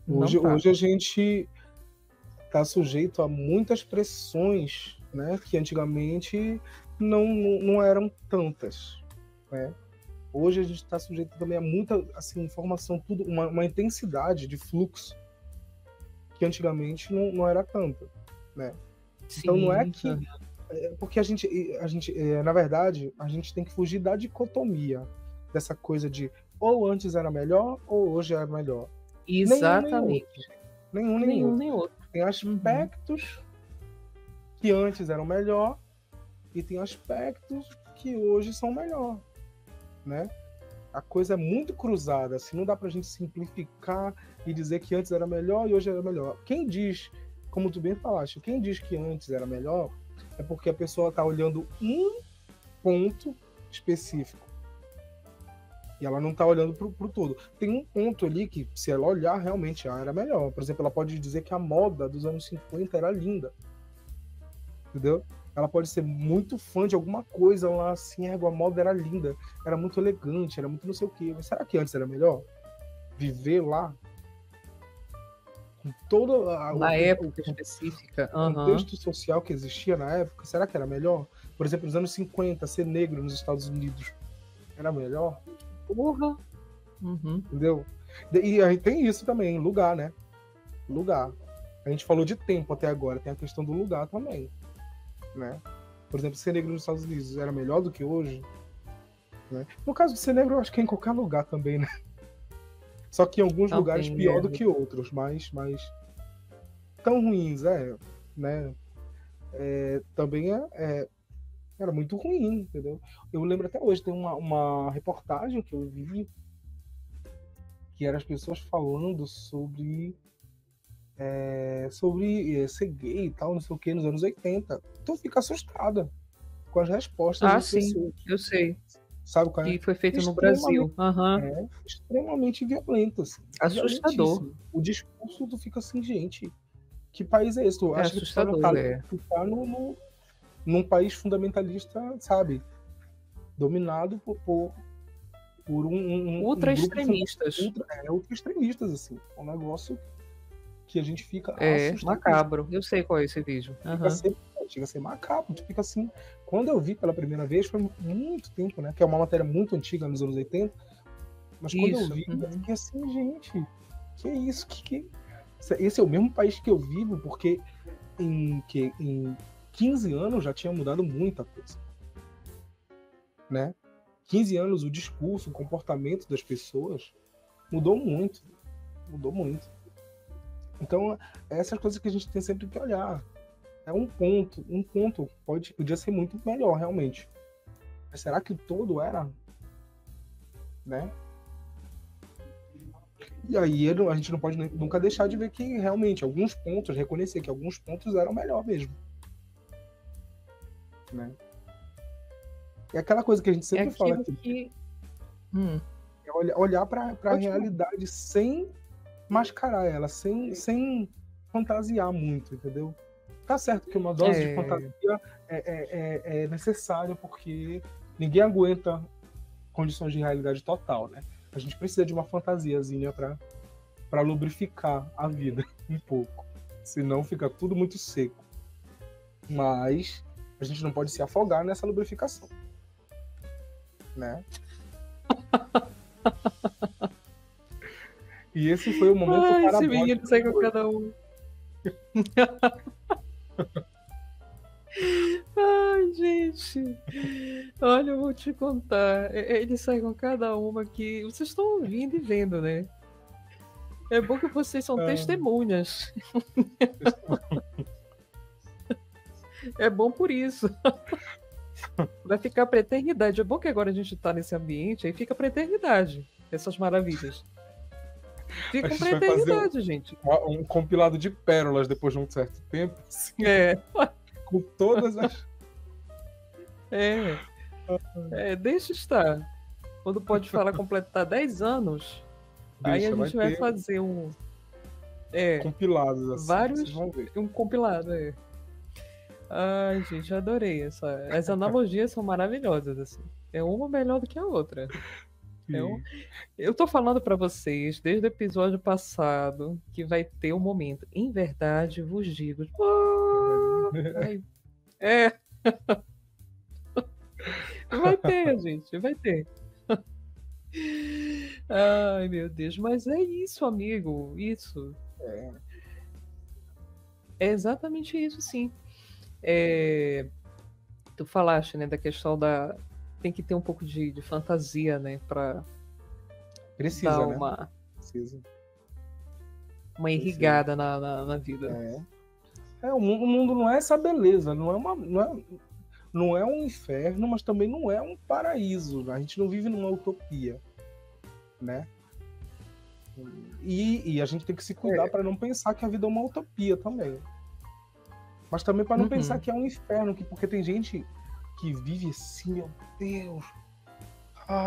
Não tá. Hoje a gente está sujeito a muitas pressões, né, que antigamente não eram tantas, né? Hoje a gente está sujeito também a muita assim, informação, tudo, uma intensidade de fluxo que antigamente não era tanta, né? Então não é Sim. que porque na verdade, a gente tem que fugir da dicotomia dessa coisa de ou antes era melhor ou hoje era melhor. Nenhum nem outro, Exatamente. nenhum nem Nenhum outro. nem outro. Tem Uhum. aspectos que antes eram melhor e tem aspectos que hoje são melhor, né? A coisa é muito cruzada, assim, não dá pra gente simplificar e dizer que antes era melhor e hoje era melhor. Quem diz, como tu bem falaste, quem diz que antes era melhor é porque a pessoa tá olhando um ponto específico e ela não tá olhando pro todo. Tem um ponto ali que, se ela olhar, realmente era melhor. Por exemplo, ela pode dizer que a moda dos anos 50 era linda, entendeu? Ela pode ser muito fã de alguma coisa lá, assim, a moda era linda, era muito elegante, era muito não sei o quê. Mas será que antes era melhor? Viver lá, com todo Na época específica. o Aham. contexto social que existia na época, será que era melhor? Por exemplo, nos anos 50, ser negro nos Estados Unidos era melhor? Porra. Uhum. Entendeu? E aí tem isso também, lugar, né? Lugar. A gente falou de tempo até agora, tem a questão do lugar também, né? Por exemplo, ser negro nos Estados Unidos era melhor do que hoje? Né? No caso de ser negro, eu acho que é em qualquer lugar também, né? Só que em alguns lugares Também, pior do que outros, mas tão ruins, né? Também era muito ruim, entendeu? Eu lembro até hoje, tem uma reportagem que eu vi que eram as pessoas falando sobre ser gay e tal, não sei o que, nos anos 80. Tu fica assustada com as respostas Ah, das sim, pessoas. eu sei. Sabe qual é? Que foi feito no Extremamente, Brasil. Aham. extremamente violento, assim, Assustador. violentíssimo. O discurso, tu fica assim, gente, que país é esse? Tu É acha que assustador, é. tu tá num país fundamentalista, sabe? Dominado por Ultra um grupo extremistas. ultra extremistas, assim. É um negócio que a gente fica É, assustadíssimo. macabro. Eu sei qual é esse vídeo. Fica Aham. sempre, chega a ser macabro. Tu fica assim. Quando eu vi pela primeira vez, foi muito tempo, né? Que é uma matéria muito antiga, nos anos 80. Mas quando eu Isso. vi, eu Uhum. fiquei assim, gente, que é isso? Esse é o mesmo país que eu vivo, porque em 15 anos já tinha mudado muita coisa, né? 15 anos, o discurso, o comportamento das pessoas mudou muito. Mudou muito. Então, essas coisas que a gente tem sempre que olhar. É um ponto podia ser muito melhor, realmente. Mas será que o todo era? Né? E aí a gente não pode nunca deixar de ver que realmente alguns pontos, reconhecer que alguns pontos eram melhor mesmo. Né? É aquela coisa que a gente É sempre fala aquilo aqui. que. É olhar para a Pode falar. realidade sem mascarar ela, sem fantasiar muito, entendeu? Tá certo que uma dose de fantasia é necessária, porque ninguém aguenta condições de realidade total, né? A gente precisa de uma fantasiazinha para lubrificar a vida um pouco. Senão fica tudo muito seco. Mas a gente não pode se afogar nessa lubrificação. Né? E esse foi o momento Ai, esse parabólico menino sai com cada um. Ai, gente. Olha, eu vou te contar. Ele sai com cada uma que vocês estão ouvindo e vendo, né? É bom que vocês são testemunhas. É bom por isso. Vai ficar pra eternidade. É bom que agora a gente tá nesse ambiente, aí fica pra eternidade. Essas maravilhas. Ficam pra eternidade, gente. Um compilado de pérolas depois de um certo tempo. Assim, com todas as. Deixa estar. Quando Pode Falar completar 10 anos, aí a gente vai fazer um. Compilados, assim. Vários. Um compilado, Ai, gente, adorei. As analogias são maravilhosas, assim. É uma melhor do que a outra. Eu tô falando para vocês, desde o episódio passado, que vai ter um momento. Em verdade, vos digo. Vai ter, gente, vai ter. Ai, meu Deus, mas é isso, amigo. Isso. É exatamente isso, sim. Tu falaste, né, da questão da. Tem que ter um pouco de fantasia, né, pra Precisa, dar né? uma irrigada na vida. O mundo não é essa beleza, não é um inferno, mas também não é um paraíso. A gente não vive numa utopia, né? E a gente tem que se cuidar para não pensar que a vida é uma utopia também. Mas também para não pensar que é um inferno, porque tem gente que vive assim, meu Deus,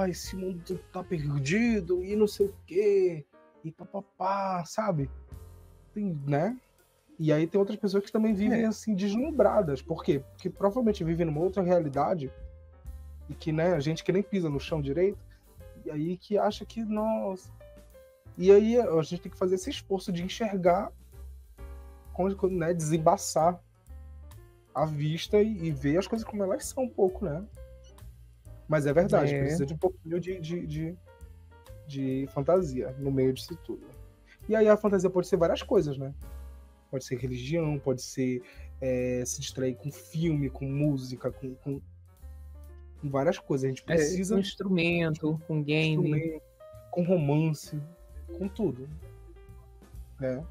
esse mundo tá perdido e não sei o quê, e papapá, sabe? Né? E aí tem outras pessoas que também vivem assim, deslumbradas. Por quê? Porque provavelmente vivem numa outra realidade e que, né, a gente que nem pisa no chão direito, e aí que acha que, nossa... E aí a gente tem que fazer esse esforço de enxergar, né, desembaçar a vista e ver as coisas como elas são um pouco, né? Mas é verdade, precisa de um pouquinho de fantasia no meio disso tudo. E aí a fantasia pode ser várias coisas, né? Pode ser religião, pode ser se distrair com filme, com música, com várias coisas. A gente precisa... Com instrumento, com game. Com romance, com tudo. Né?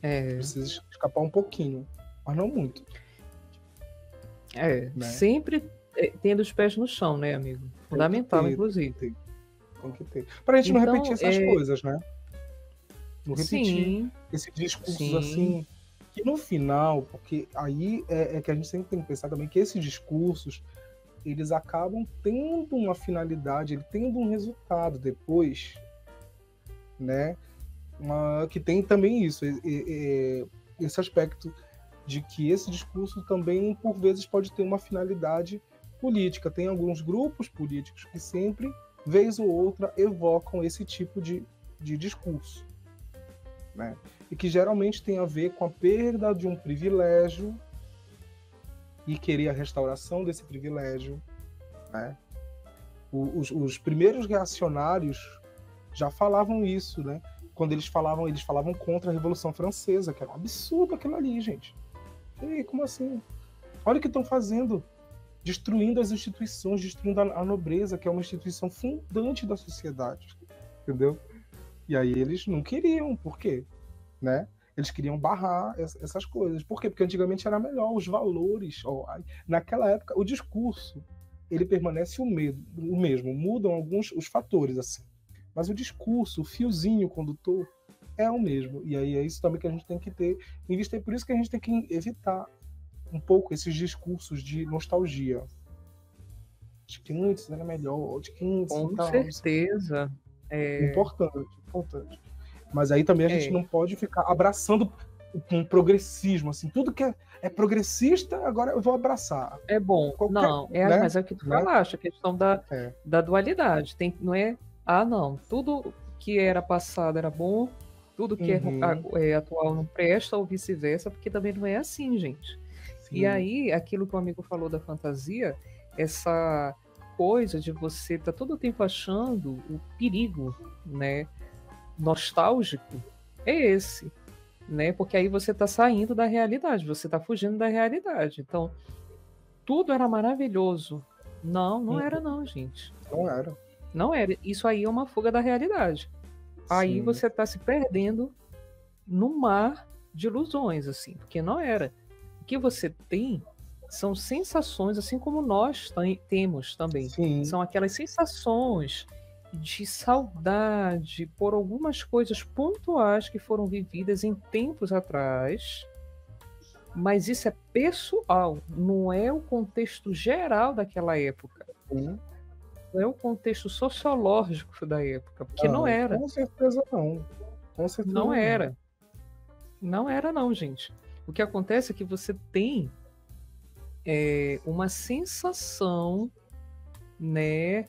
Precisa escapar um pouquinho, mas não muito. Né? Sempre tendo os pés no chão, né, amigo? Fundamental, inclusive. Tem que ter. Pra gente não repetir essas coisas, né? Não repetir esses discursos assim, que no final, porque aí é que a gente sempre tem que pensar também que esses discursos, eles acabam tendo uma finalidade, tendo um resultado depois, né? Que tem também isso, esse aspecto de que esse discurso também, por vezes, pode ter uma finalidade política. Tem alguns grupos políticos que sempre, vez ou outra, evocam esse tipo de discurso. Né? E que geralmente tem a ver com a perda de um privilégio e querer a restauração desse privilégio. Né? Os primeiros reacionários já falavam isso, né? Quando eles falavam contra a Revolução Francesa, que era um absurdo aquilo ali, gente. E como assim? Olha o que estão fazendo. Destruindo as instituições, destruindo a nobreza, que é uma instituição fundante da sociedade. Entendeu? E aí eles não queriam. Por quê? né? Eles queriam barrar essas coisas. Por quê? Porque antigamente era melhor, os valores. Naquela época, o discurso, ele permanece o mesmo. Mudam alguns os fatores, assim. Mas o discurso, o fiozinho condutor, é o mesmo. E aí é isso também que a gente tem que ter em vista. É por isso que a gente tem que evitar um pouco esses discursos de nostalgia. De que antes era melhor, de que antes Com e tal. certeza. Importante, importante. Mas aí também a gente não pode ficar abraçando um progressismo, assim, tudo que é progressista, agora eu vou abraçar. É bom. Não, né? mas é o que tu falaste, a questão da dualidade. Não é, não, tudo que era passado era bom, tudo que é atual não presta, ou vice-versa, porque também não é assim, gente. Sim. E aí, aquilo que o amigo falou da fantasia, essa coisa de você estar todo o tempo achando o perigo, né, nostálgico, é esse, né? Porque aí você está saindo da realidade, você está fugindo da realidade. Então, tudo era maravilhoso. Não era não, gente. Não era. Não era. Isso aí é uma fuga da realidade. Sim. Aí você está se perdendo no mar de ilusões, assim, porque não era. O que você tem são sensações, assim como nós temos também. Sim. São aquelas sensações de saudade por algumas coisas pontuais que foram vividas em tempos atrás, mas isso é pessoal, não é o contexto geral daquela época. Não é o contexto sociológico da época, porque não era. Com certeza não. Com certeza não era. Não era não, gente. O que acontece é que você tem uma sensação, né,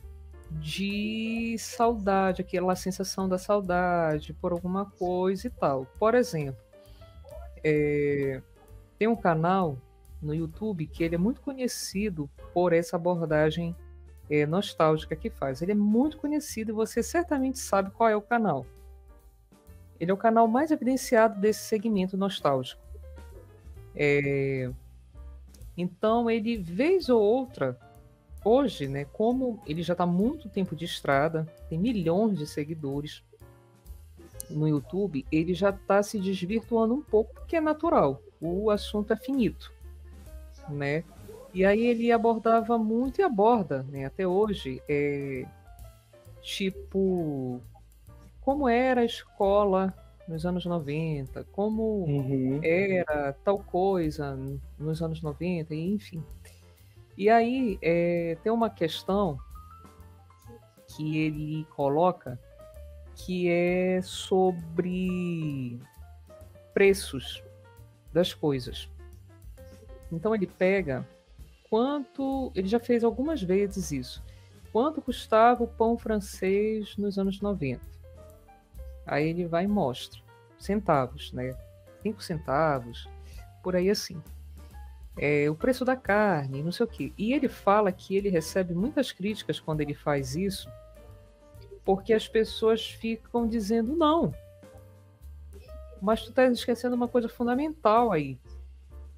de saudade, aquela sensação da saudade por alguma coisa e tal. Por exemplo, tem um canal no YouTube que ele é muito conhecido por essa abordagem nostálgica que faz. Ele é muito conhecido e você certamente sabe qual é o canal. Ele é o canal mais evidenciado desse segmento nostálgico. Então, ele, vez ou outra, hoje, né, como ele já está há muito tempo de estrada, tem milhões de seguidores no YouTube, ele já está se desvirtuando um pouco, porque é natural, o assunto é finito, né? E aí ele abordava muito, e aborda, né, até hoje, tipo, como era a escola nos anos 90, como era tal coisa nos anos 90, enfim. E aí tem uma questão que ele coloca que é sobre preços das coisas. Então ele pega ele já fez algumas vezes isso. Quanto custava o pão francês nos anos 90? Aí ele vai e mostra. Centavos, né? 5 centavos, por aí assim. O preço da carne, não sei o quê. E ele fala que ele recebe muitas críticas quando ele faz isso, porque as pessoas ficam dizendo não. Mas tu tá esquecendo uma coisa fundamental aí,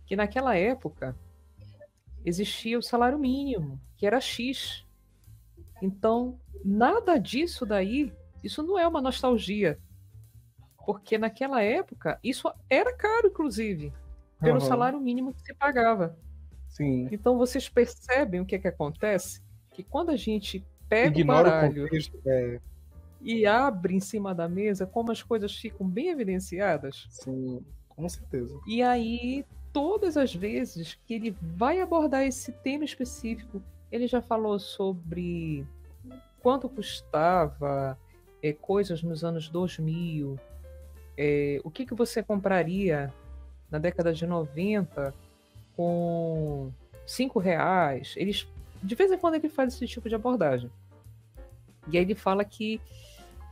que naquela época existia o salário mínimo, que era X. Então, nada disso daí, isso não é uma nostalgia. Porque naquela época, isso era caro, inclusive, pelo salário mínimo que se pagava. Sim. Então, vocês percebem o que acontece? Que quando a gente pega o baralho e abre em cima da mesa, como as coisas ficam bem evidenciadas. Sim, com certeza. E aí, todas as vezes que ele vai abordar esse tema específico, ele já falou sobre quanto custava coisas nos anos 2000, o que você compraria na década de 90 com R$5. De vez em quando ele faz esse tipo de abordagem. E aí ele fala que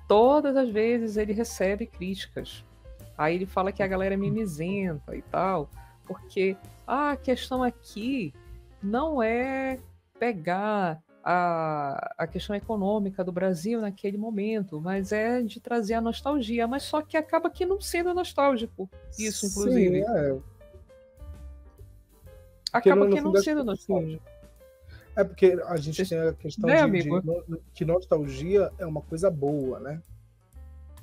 todas as vezes ele recebe críticas. Aí ele fala que a galera é mimizenta e tal, porque a questão aqui não é pegar a questão econômica do Brasil naquele momento, mas é de trazer a nostalgia, mas só que acaba que não sendo nostálgico, isso, inclusive. Sim, acaba que não sendo nostálgico. É porque a gente tem a questão de que nostalgia é uma coisa boa, né?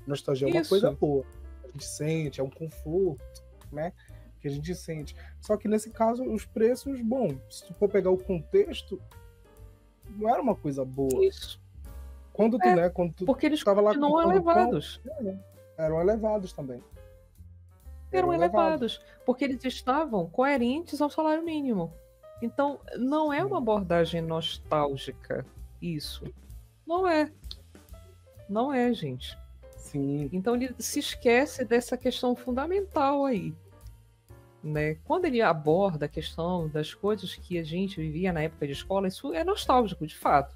Nostalgia é uma coisa boa. a gente sente, é um conforto, né? Que a gente sente. Só que nesse caso, os preços, bom, se tu for pegar o contexto, não era uma coisa boa. Isso. Quando tu, né, quando tu Porque eles tava lá continuam comprando pão, elevados. eram elevados também. Eram elevados. Porque eles estavam coerentes ao salário mínimo. Então, não é uma abordagem nostálgica isso. Não é. Não é, gente. Sim. Então ele se esquece dessa questão fundamental aí. Né? Quando ele aborda a questão das coisas que a gente vivia na época de escola, isso é nostálgico, de fato.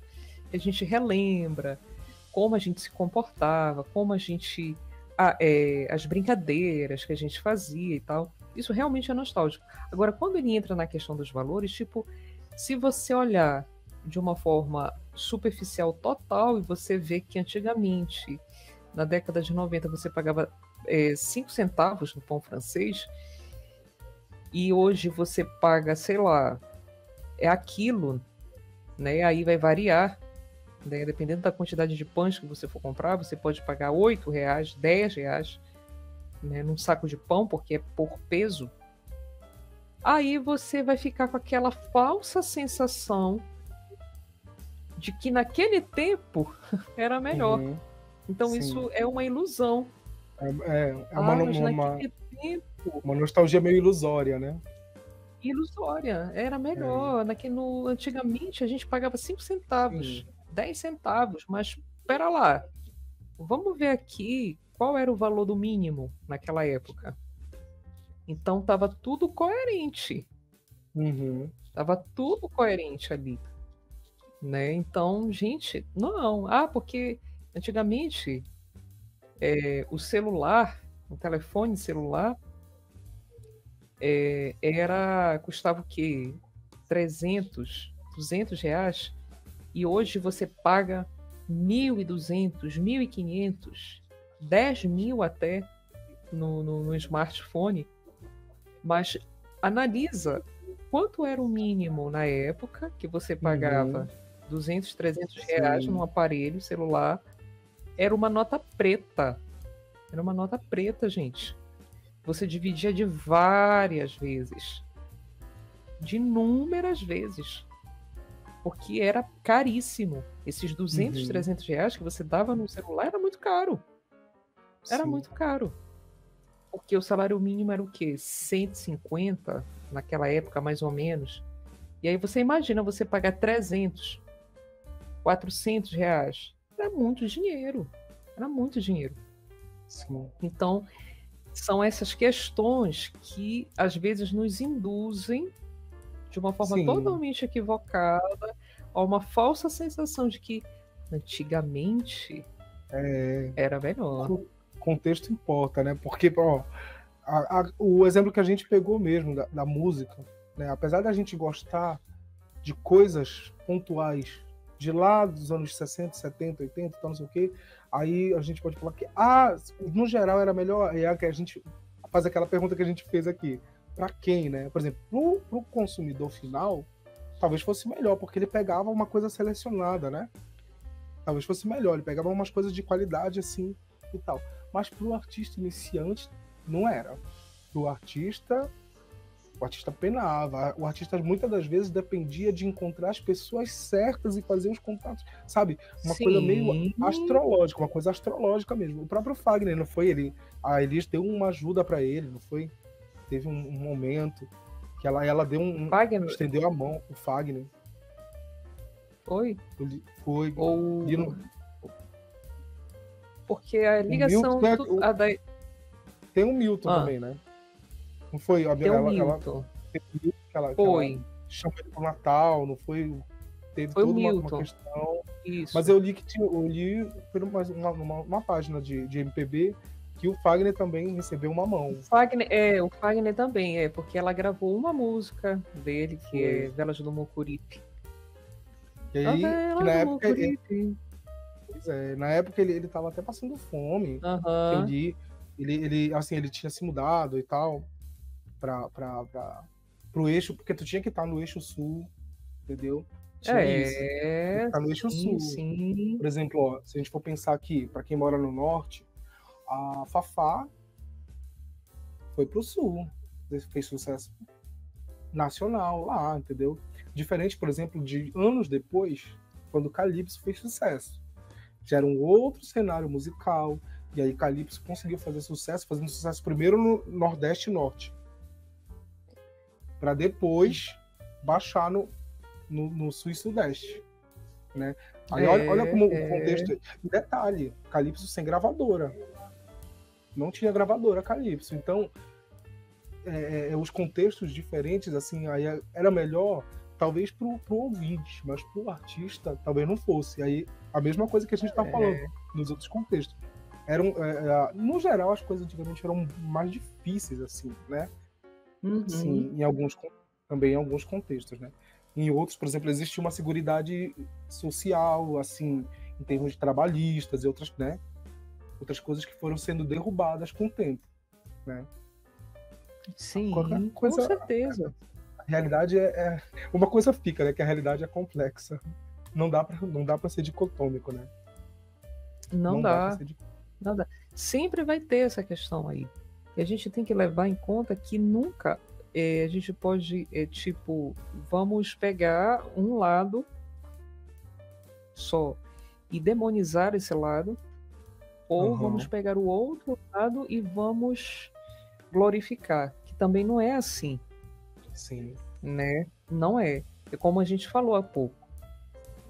A gente relembra como a gente se comportava, como a gente... as brincadeiras que a gente fazia e tal. Isso realmente é nostálgico. Agora, quando ele entra na questão dos valores, tipo, se você olhar de uma forma superficial total e você vê que antigamente, na década de 90, você pagava 5 centavos no pão francês, e hoje você paga, sei lá, é aquilo, né? Aí vai variar, né? Dependendo da quantidade de pães que você for comprar, você pode pagar R$8, R$10, né? Num saco de pão, porque é por peso. Aí você vai ficar com aquela falsa sensação de que naquele tempo era melhor. Então Sim. isso é uma ilusão. É uma nostalgia meio ilusória, né? Ilusória. Era melhor. Antigamente a gente pagava 5 centavos, 10 centavos, mas espera lá. Vamos ver aqui qual era o valor do mínimo naquela época. Então estava tudo coerente. Tava tudo coerente ali. Né? Então, gente, não. Porque antigamente o celular, o telefone celular, custava o quê? 300, R$200, e hoje você paga 1.200, 1.500, 10.000 até no smartphone. Mas analisa quanto era o mínimo na época que você pagava 200, R$300 num aparelho celular. Era uma nota preta. Era uma nota preta, gente. Você dividia de várias vezes. De inúmeras vezes. Porque era caríssimo. Esses 200, R$300 que você dava no celular era muito caro. Era muito caro. Porque o salário mínimo era o quê? 150 naquela época, mais ou menos. E aí você imagina você pagar 300, R$400. Era muito dinheiro. Era muito dinheiro. Sim. Então, são essas questões que às vezes nos induzem de uma forma totalmente equivocada a uma falsa sensação de que antigamente era melhor. O contexto importa, né? Porque, o exemplo que a gente pegou mesmo da música, né? Apesar da gente gostar de coisas pontuais de lá dos anos 60, 70, 80, tal, não sei o quê, aí a gente pode falar que, no geral era melhor, e a gente faz aquela pergunta que a gente fez aqui, para quem, né? Por exemplo, pro consumidor final, talvez fosse melhor, porque ele pegava uma coisa selecionada, né? Talvez fosse melhor, ele pegava umas coisas de qualidade, assim, e tal. Mas pro artista iniciante, não era. Pro artista... O artista penava, o artista muitas das vezes dependia de encontrar as pessoas certas e fazer os contatos, sabe? Uma coisa meio astrológica, uma coisa astrológica mesmo. O próprio Fagner, não foi ele? A Elis deu uma ajuda para ele, não foi? Teve um momento que ela deu estendeu a mão, o Fagner. Foi? Foi. Porque a ligação... Tem o Milton também, né? Não foi? Ela chamou ele pro Natal, não foi? Teve foi toda uma questão. Isso. Mas eu li por uma página de MPB que o Fagner também recebeu uma mão. O Fagner também, porque ela gravou uma música dele, que é Velas do Mucuripe. E aí, na época ele tava até passando fome. Eu li, ele tinha se mudado e tal pro eixo, porque tu tinha que estar no eixo sul, entendeu? Tinha isso. Tá no eixo sul. Sim. Por exemplo, se a gente for pensar aqui, para quem mora no norte, a Fafá foi pro sul, fez sucesso nacional lá, entendeu? Diferente, por exemplo, de anos depois, quando Calypso fez sucesso. Já era um outro cenário musical, e aí Calypso conseguiu fazer sucesso, fazendo sucesso primeiro no Nordeste e Norte, para depois baixar no Sul e Sudeste, né? Aí olha como o contexto... Detalhe, Calypso sem gravadora. Não tinha gravadora Calypso, então os contextos diferentes, assim, aí era melhor talvez pro ouvinte, mas pro artista talvez não fosse. Aí a mesma coisa que a gente tá falando nos outros contextos. No geral, as coisas antigamente eram mais difíceis, assim, né? Sim, também em alguns contextos, né? Em outros, por exemplo, existia uma seguridade social, assim, em termos de trabalhistas e outras, né? Outras coisas que foram sendo derrubadas com o tempo, né? Sim, com certeza. A realidade uma coisa fica, né? Que a realidade é complexa. Não dá para ser dicotômico, né? Não dá. Não dá. Sempre vai ter essa questão aí. E a gente tem que levar em conta que nunca a gente pode, vamos pegar um lado só e demonizar esse lado, ou vamos pegar o outro lado e vamos glorificar, que também não é assim. Sim. Né? Não é. É como a gente falou há pouco,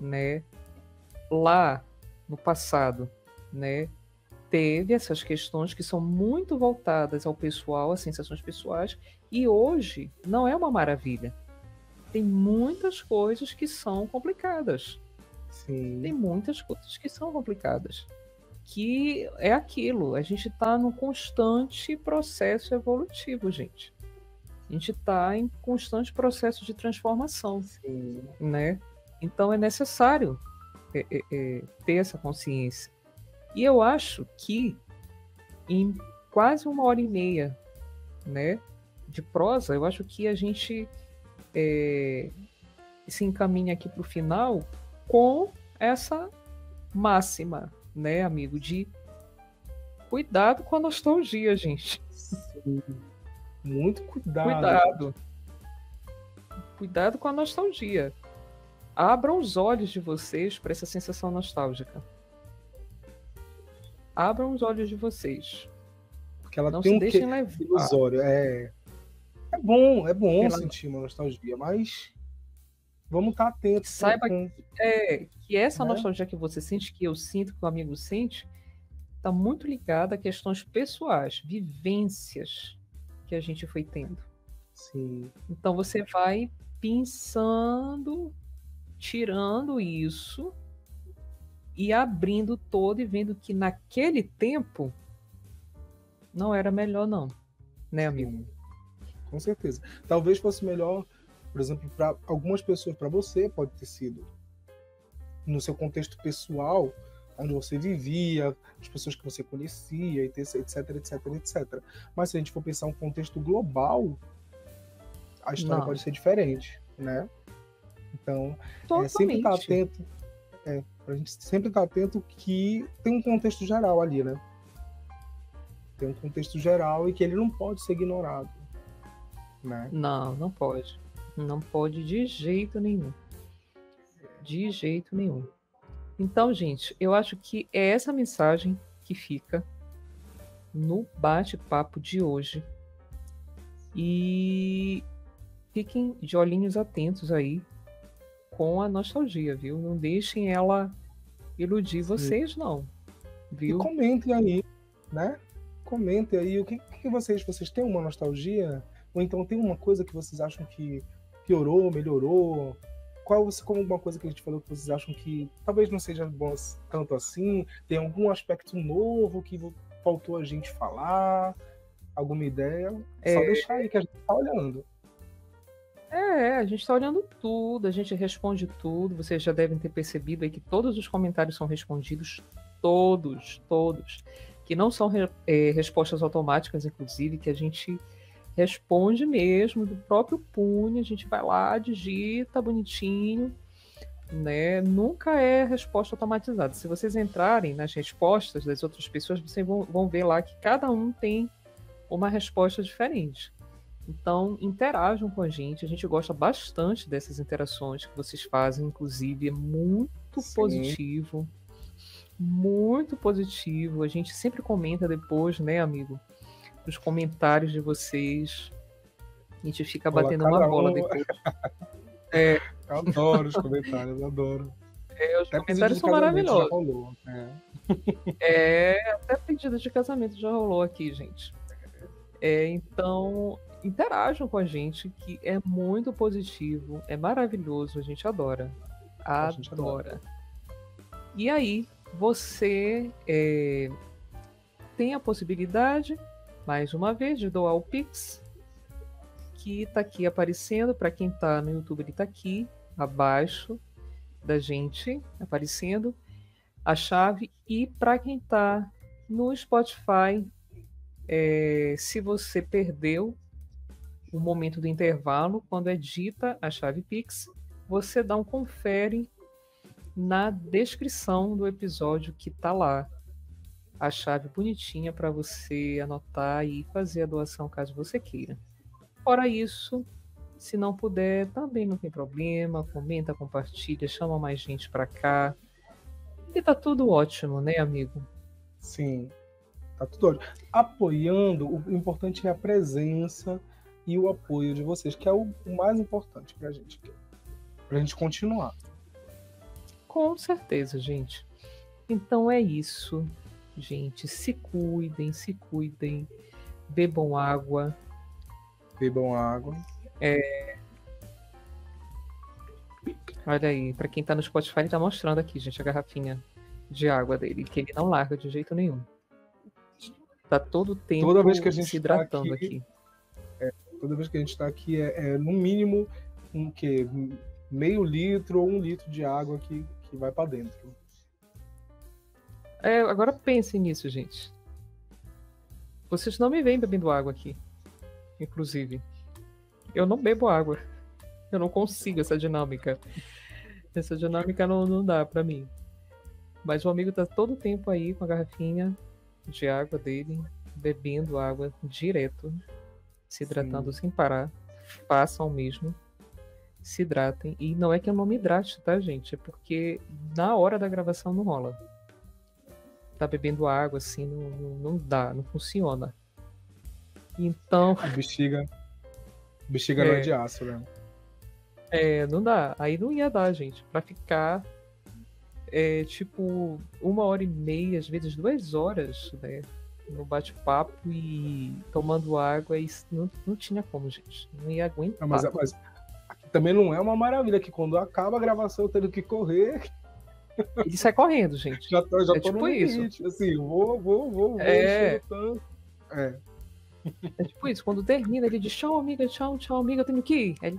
né? Lá no passado, né? Teve essas questões que são muito voltadas ao pessoal, às sensações pessoais, e hoje não é uma maravilha. Tem muitas coisas que são complicadas. Sim. Tem muitas coisas que são complicadas. Que é aquilo, a gente está num constante processo evolutivo, gente. A gente está em constante processo de transformação. Sim. Né? Então é necessário ter essa consciência. E eu acho que em quase 1h30, né, de prosa, eu acho que a gente se encaminha aqui para o final com essa máxima, né, amigo, de cuidado com a nostalgia, gente. Sim. Muito cuidado. Cuidado. Cuidado com a nostalgia. Abram os olhos de vocês para essa sensação nostálgica. Abram os olhos de vocês. Porque ela não tem se um deixem levar. Ilusório. É bom sentir uma nostalgia, mas vamos estar atentos. Saiba que essa nostalgia que você sente, que eu sinto, que o amigo sente, está muito ligada a questões pessoais, vivências que a gente foi tendo. Sim. Então você vai pensando, tirando isso e abrindo todo e vendo que naquele tempo não era melhor não, né, amigo? Sim. Com certeza. Talvez fosse melhor, por exemplo, para algumas pessoas, para você pode ter sido no seu contexto pessoal, onde você vivia, as pessoas que você conhecia, etc, etc. Mas se a gente for pensar um contexto global, a história pode ser diferente, né? Então, sempre estar atento, pra gente sempre estar atento que tem um contexto geral ali, né? Tem um contexto geral e que ele não pode ser ignorado, né? Não pode. Não pode de jeito nenhum. De jeito nenhum. Então, gente, eu acho que é essa mensagem que fica no bate-papo de hoje. E fiquem de olhinhos atentos aí com a nostalgia, viu? Não deixem ela iludir vocês, não. Viu? E comentem aí, né? Comentem aí o que vocês têm uma nostalgia? Ou então tem uma coisa que vocês acham que piorou, melhorou? Como uma coisa que a gente falou que vocês acham que talvez não seja bom tanto assim? Tem algum aspecto novo que faltou a gente falar? Alguma ideia? Só deixar aí que a gente tá olhando. A gente está olhando tudo, a gente responde tudo. Vocês já devem ter percebido aí que todos os comentários são respondidos, todos. Que não são respostas automáticas, inclusive, que a gente responde mesmo do próprio punho, a gente vai lá, digita bonitinho, né? Nunca é resposta automatizada. Se vocês entrarem nas respostas das outras pessoas, vocês vão ver lá que cada um tem uma resposta diferente. Então, interajam com a gente gosta bastante dessas interações que vocês fazem, inclusive é muito positivo, muito positivo. A gente sempre comenta depois, né, amigo? Os comentários de vocês. A gente fica batendo uma bola depois. Eu adoro os comentários, adoro. Os comentários são maravilhosos. Até pedido de casamento já rolou aqui, gente. Então, interajam com a gente, que é muito positivo, é maravilhoso, a gente adora. Adora. E aí, você tem a possibilidade, mais uma vez, de doar o Pix, que está aqui aparecendo. Para quem está no YouTube, ele está aqui, abaixo da gente, aparecendo a chave. E para quem está no Spotify, se você perdeu o momento do intervalo, quando é dita a chave Pix, você dá um confere na descrição do episódio que tá lá. A chave bonitinha para você anotar e fazer a doação caso você queira. Fora isso, se não puder, também não tem problema. Comenta, compartilha, chama mais gente para cá. E tá tudo ótimo, né, amigo? Sim, tá tudo ótimo. Apoiando, o importante é a presença e o apoio de vocês, que é o mais importante pra gente continuar. Com certeza, gente. Então é isso, gente. Se cuidem, bebam água. Olha aí, pra quem tá no Spotify, ele tá mostrando aqui, gente, a garrafinha de água dele, que ele não larga de jeito nenhum. Tá todo o tempo toda vez que a gente se hidratando aqui. Toda vez que a gente tá aqui é no mínimo meio litro ou 1 litro de água que vai para dentro. Agora pensem nisso, gente. Vocês não me veem bebendo água aqui. Inclusive. Eu não bebo água. Eu não consigo essa dinâmica. Essa dinâmica não dá pra mim. Mas o amigo tá todo o tempo aí com a garrafinha de água dele, bebendo água direto, se hidratando sem parar. Façam o mesmo. Se hidratem. E não é que eu não me hidrate, tá, gente? É porque na hora da gravação não rola. Tá bebendo água assim, não dá, não funciona. Então. A bexiga não é de aço, né? Não dá. Aí não ia dar, gente. Pra ficar tipo 1h30, às vezes 2 horas, né? No bate-papo e tomando água, e não tinha como, gente. Não ia aguentar. Mas aqui também não é uma maravilha, que quando acaba a gravação eu tenho que correr. Ele sai correndo, gente. Já tô tipo no limite, isso. Assim, vou. É tipo isso, quando termina, ele diz tchau, amiga, eu tenho que ir. Aí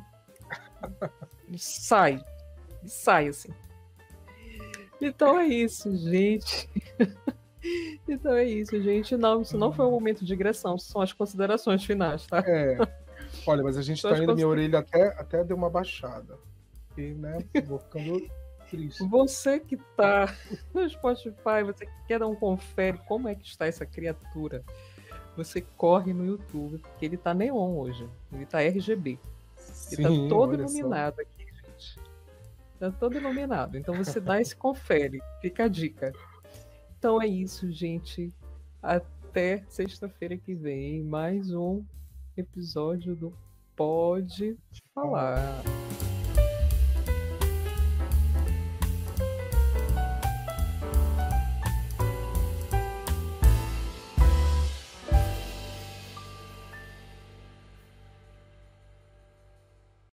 ele sai assim. Então é isso, gente. Não, isso não foi um momento de digressão, são as considerações finais, tá? Olha, mas a gente tá indo, minha orelha até deu uma baixada. E, né, vou ficando triste. Você que tá no Spotify, você que quer dar um confere como é que está essa criatura, você corre no YouTube, porque ele tá neon hoje. Ele tá RGB. Ele tá todo iluminado aqui, gente. Tá todo iluminado. Então você dá esse confere. Fica a dica. Então é isso, gente. Até sexta-feira que vem. Mais um episódio do Pode Falar.